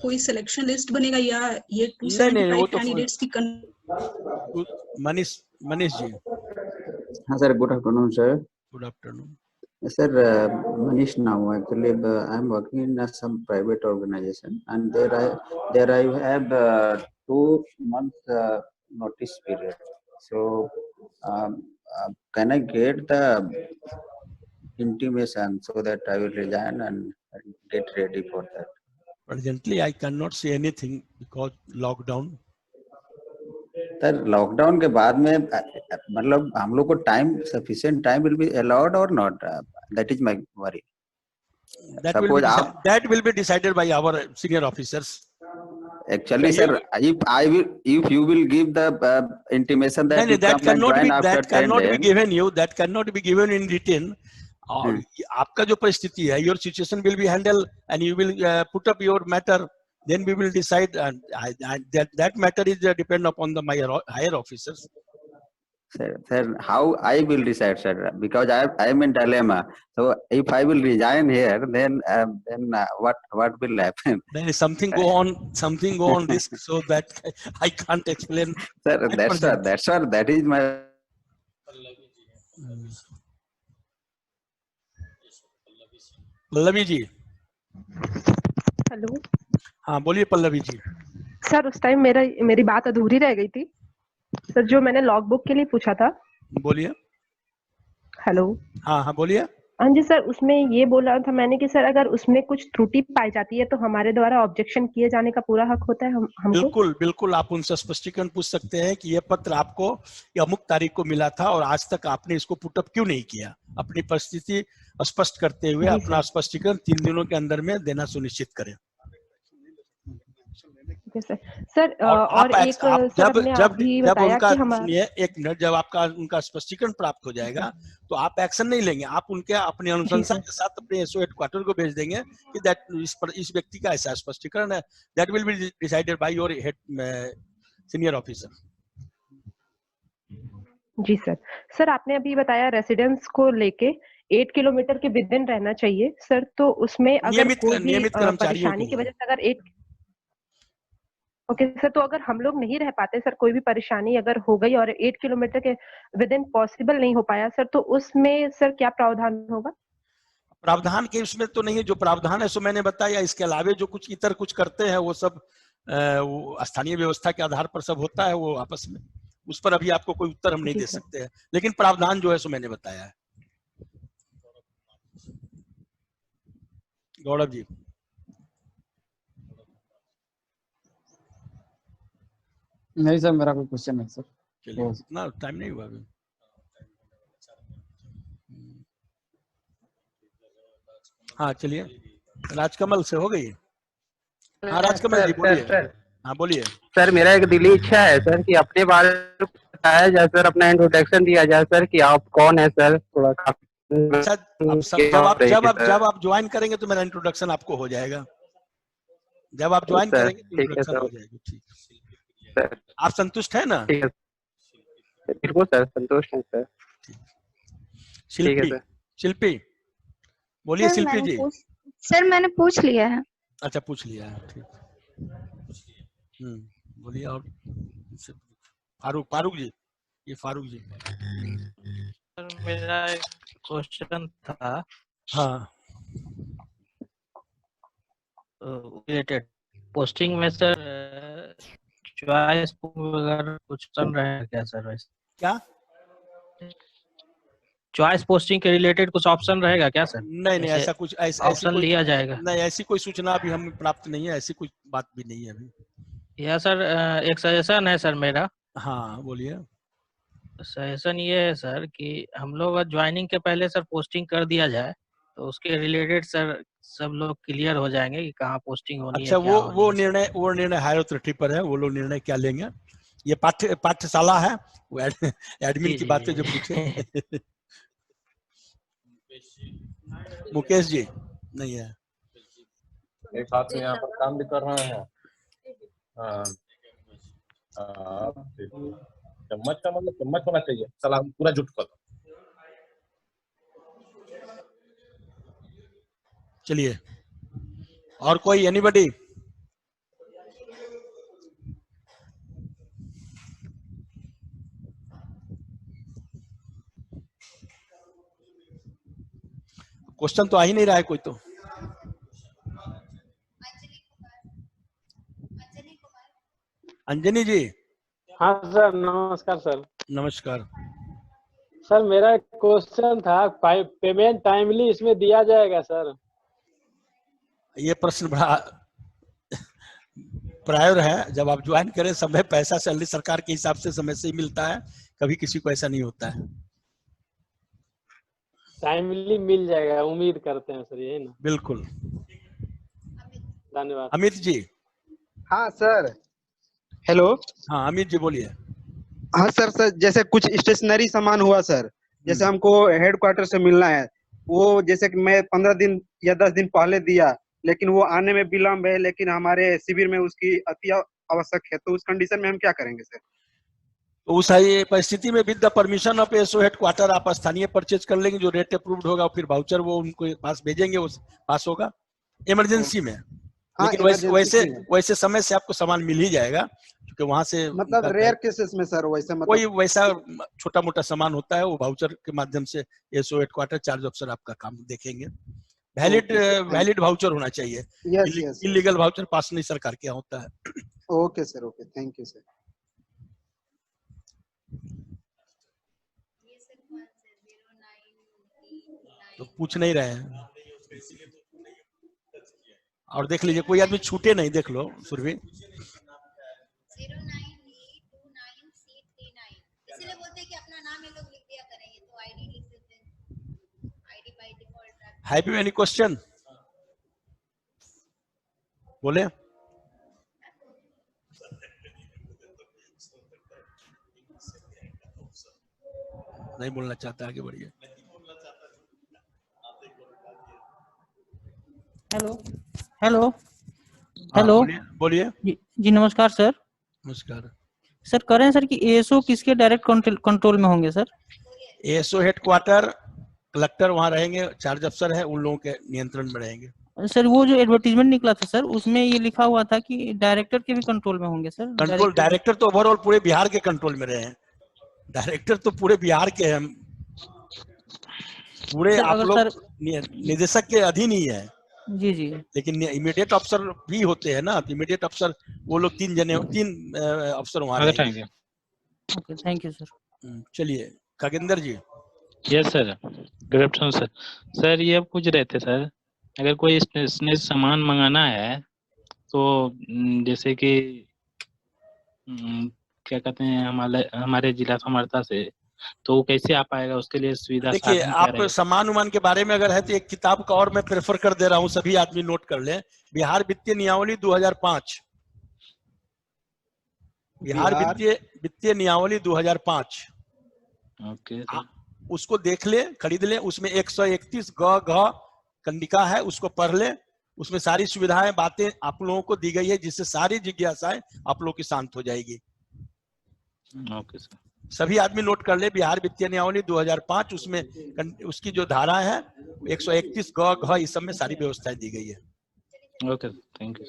S9: कोई सिलेक्शन लिस्ट बनेगा या ये 275 कैंडिडेट्स की
S1: मनीष जी।
S10: हाँ sir, good afternoon sir.
S1: Good afternoon
S10: sir. Manish now actually I am working in some private organization, and there I have 2 months notice period. So can I get the intimation so that I will resign and get ready for that?
S1: Presently I cannot say anything because lockdown.
S10: Sir lockdown के बाद में मतलब हम लोग को time sufficient time will be allowed और not, that is my worry.
S1: That will be decided by our senior officers.
S10: Actually sir, if you will give the intimation that you come and join after 10 days,
S1: that cannot be given in written. और आपका जो परिस्थिति है, your situation will be handled and you will put up your matter. Then we will decide, and that matter is depend upon my higher officers.
S10: Sir, how I will decide, sir? Because I am in dilemma. So if I will resign here, then what will happen?
S1: There is something go on risk, so that I can't explain.
S10: Sir, that is my.
S1: Pallavi ji.
S19: Hello.
S1: हाँ बोलिए Pallavi ji.
S19: Sir उस time मेरी बात अधूरी रह गई थी sir, जो मैंने लॉग बुक के लिए पूछा था।
S1: बोलिए।
S19: हेलो।
S1: हाँ हाँ बोलिए।
S19: हाँ जी सर, उसमें ये बोला था मैंने कि सर अगर उसमें कुछ त्रुटि पाई जाती है तो हमारे द्वारा ऑब्जेक्शन किए जाने का पूरा हक होता है हमको?
S1: बिल्कुल बिल्कुल, आप उनसे स्पष्टीकरण पूछ सकते हैं कि ये पत्र आपको अमुक तारीख को मिला था और आज तक आपने इसको पुटअप क्यों नहीं किया। अपनी परिस्थिति स्पष्ट करते हुए अपना स्पष्टीकरण 3 दिनों के अंदर में देना सुनिश्चित करें।
S19: सर और एक
S1: एक मिनट, जब आपका उनका स्पष्टीकरण प्राप्त हो जाएगा तो आप एक्शन नहीं लेंगे, आप उनके अपने अनुशंसा के साथ अपने एसओ हेडक्वार्टर को भेज देंगे कि इस व्यक्ति का ऐसा स्पष्टीकरण है। That will be decided by your head senior officer.
S19: जी सर। सर आपने अभी बताया रेसिडेंस को लेके 8 किलोमीटर के विद इन रहना चाहिए सर, तो उसमें अगर कोई भी परेशानी की वजह से अगर ओके सर, तो अगर हम लोग नहीं रह पाते सर, कोई भी परेशानी अगर हो गई और 8 किलोमीटर के विद इन पॉसिबल नहीं हो पाया सर, तो उसमें सर क्या प्रावधान होगा?
S1: प्रावधान के उसमें तो नहीं है, जो प्रावधान है सो मैंने बताया। इसके अलावे जो कुछ इतर कुछ करते हैं वो सब वो स्थानीय व्यवस्था के आधार पर सब होता है, वो आपस में, उस पर अभी आपको कोई उत्तर हम नहीं दे सकते हैं, लेकिन प्रावधान जो है सो मैंने बताया है। गौरव जी।
S21: नहीं सर, मेरा कोई क्वेश्चन नहीं सर।
S1: चलिए, इतना टाइम नहीं हुआ अभी। हाँ चलिए, राजकमल से हो गई। हाँ राजकमल जी बोलिए। हाँ बोलिए
S11: सर। मेरा एक दिली इच्छा है सर कि अपने बारे में बताया जाए सर, अपना इंट्रोडक्शन दिया जाए सर कि आप कौन है सर, थोड़ा।
S1: अच्छा, जब आप ज्वाइन करेंगे तो मेरा इंट्रोडक्शन आपको हो जाएगा। जब आप ज्वाइन करेंगे तो इंट्रोडक्शन हो जाएगा। ठीक, आप संतुष्ट है ना?
S11: बिल्कुल सर, संतुष्ट है सर।
S1: शिल्पी बोलिए। शिल्पी जी।
S12: सर मैंने पूछ लिया है।
S1: अच्छा पूछ लिया है, ठीक। बोलिए। और फारूक जी, ये फारूक जी।
S18: सर मेरा एक क्वेश्चन था।
S1: हाँ
S18: रिलेटेड पोस्टिंग में सर चॉइस वगैरह कुछ ऑप्शन रहेगा क्या सर? वैसे
S1: क्या
S18: चॉइस पोस्टिंग के रिलेटेड कुछ ऑप्शन रहेगा क्या सर?
S1: नहीं नहीं, ऐसा कुछ
S18: ऑप्शन लिया जाएगा?
S1: नहीं, ऐसी कोई सूचना अभी हमें प्राप्त नहीं है, ऐसी कोई बात भी नहीं है अभी।
S18: यह सर एक सजेशन है सर मेरा।
S1: हाँ बोलिए।
S18: सजेशन ये है सर कि हम लोग ज्वाइनिंग के पहले सर पोस्टिंग कर दिया जाए तो उसके रिलेटेड सर सब लोग क्लियर हो जाएंगे कि कहाँ पोस्टिंग होनी
S1: अच्छा,
S18: है।
S1: वो निर्णय हायर अथॉरिटी पर है, वो लोग निर्णय क्या लेंगे। ये पाठ्यशाला है, वो एडमिन की बातें जो पूछे। मुकेश जी नहीं है,
S13: एक साथ में यहाँ पर काम भी कर रहे हैं। चम्मच का मतलब चम्मच होना चाहिए, सलाम पूरा जुट कर।
S1: चलिए, और कोई एनीबडी? क्वेश्चन तो आ ही नहीं रहा है कोई तो। अंजनी जी।
S14: हाँ सर, नमस्कार सर।
S1: नमस्कार
S14: सर, मेरा एक क्वेश्चन था, पेमेंट टाइमली इसमें दिया जाएगा सर?
S1: ये प्रश्न बड़ा प्रायर है। जब आप ज्वाइन करें समय पैसा सैलरी सरकार के हिसाब से समय से ही मिलता है, कभी किसी को ऐसा नहीं होता है।
S14: टाइमली मिल जाएगा, उम्मीद करते हैं सर, यही ना?
S1: बिल्कुल।
S14: धन्यवाद।
S1: अमित जी।
S25: हाँ सर। हेलो।
S1: हाँ अमित जी बोलिए।
S25: हाँ सर, जैसे कुछ स्टेशनरी सामान हुआ सर, जैसे हमको हेडक्वार्टर से मिलना है, वो जैसे कि मैं 15 दिन या 10 दिन पहले दिया, लेकिन वो आने में विलम्ब है, लेकिन हमारे शिविर में उसकी अति आवश्यक है, तो उस कंडीशन में हम क्या करेंगे सर?
S1: तो उस परिस्थिति में with the permission of SO headquarter आप स्थानीय परचेज कर लेंगे, जो रेट अप्रूव्ड होगा, फिर वाउचर वो उनको पास भेजेंगे, वो पास होगा इमरजेंसी में। लेकिन वैसे समय से आपको सामान मिल ही जाएगा, क्योंकि वहां से
S25: मतलब रेयर केसेस में सर वैसे मतलब
S1: कोई वैसा छोटा मोटा सामान होता है, वो वाउचर के माध्यम से एसओ हेडक्वार्टर चार्ज अफसर आपका काम देखेंगे। वैलिड वाउचर होना चाहिए। इलीगल वाउचर पास नहीं सरकार के यहाँ होता है।
S25: Okay sir, okay, thank you sir.
S1: तो पूछ नहीं रहे हैं, और देख लीजिए कोई आदमी छूटे नहीं, देख लो Surabhi. Have you any question? बोले। नहीं बोलना चाहता, आगे बढ़िए।
S26: Hello hello hello.
S1: बोलिए।
S26: जी नमस्कार सर।
S1: नमस्कार
S26: सर। कह रहे हैं सर कि एएसओ किसके डायरेक्ट कंट्रोल में होंगे सर?
S1: एएसओ हेडक्वार्टर, कलेक्टर वहां रहेंगे, चार्ज अफसर है, उन लोगों के नियंत्रण में रहेंगे।
S26: सर वो जो एडवर्टीजमेंट निकला था सर, उसमें ये लिखा हुआ था कि डायरेक्टर के भी कंट्रोल में होंगे सर।
S1: कंट्रोल डायरेक्टर तो ओवरऑल पूरे बिहार के कंट्रोल में रहे हैं। डायरेक्टर तो पूरे बिहार के हैं, पूरे
S26: सर,
S1: आप
S26: अगर
S1: लोग
S26: सर
S1: निदेशक के अधीन ही है।
S26: जी जी
S1: लेकिन इमीडिएट अफसर भी होते हैं ना, इमीडिएट अफसर वो लोग तीन अफसर वहाँ रहेंगे।
S26: Okay, thank you sir.
S1: चलिए Khagendra ji.
S15: Yes sir, good afternoon sir. Sir ये पूछ रहे थे सर, अगर कोई स्टेशनरी सामान मंगाना है तो जैसे कि क्या कहते हैं हमारे जिला समर्था से, तो वो कैसे आ पाएगा, उसके लिए सुविधा
S1: देखिए
S15: साधन क्या
S1: आप
S15: रहेगा?
S1: सामान उमान के बारे में अगर है तो एक किताब का और मैं प्रेफर कर दे रहा हूँ, सभी आदमी नोट कर लें। बिहार वित्तीय नियमावली 2005, बिहार वित्तीय नियमावली 2005।
S15: ओके,
S1: उसको देख ले, खरीद ले। उसमें 131 घ कंडिका है, उसको पढ़ ले। उसमें सारी सुविधाएं बातें आप लोगों को दी गई है, जिससे सारी जिज्ञासाएं आप लोगों की शांत हो जाएगी।
S15: ओके सर,
S1: सभी आदमी नोट कर ले, बिहार वित्तीय नियमावली 2005, उसमें उसकी जो धारा है 131 घ इस सब में सारी व्यवस्थाएं दी गई है।
S15: Okay, thank you.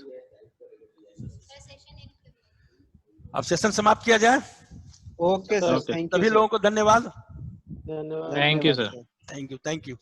S1: अब सेशन समाप्त किया जाए।
S25: ओके सर,
S1: सभी लोगों को धन्यवाद।
S15: Thank you sir.
S1: Thank you.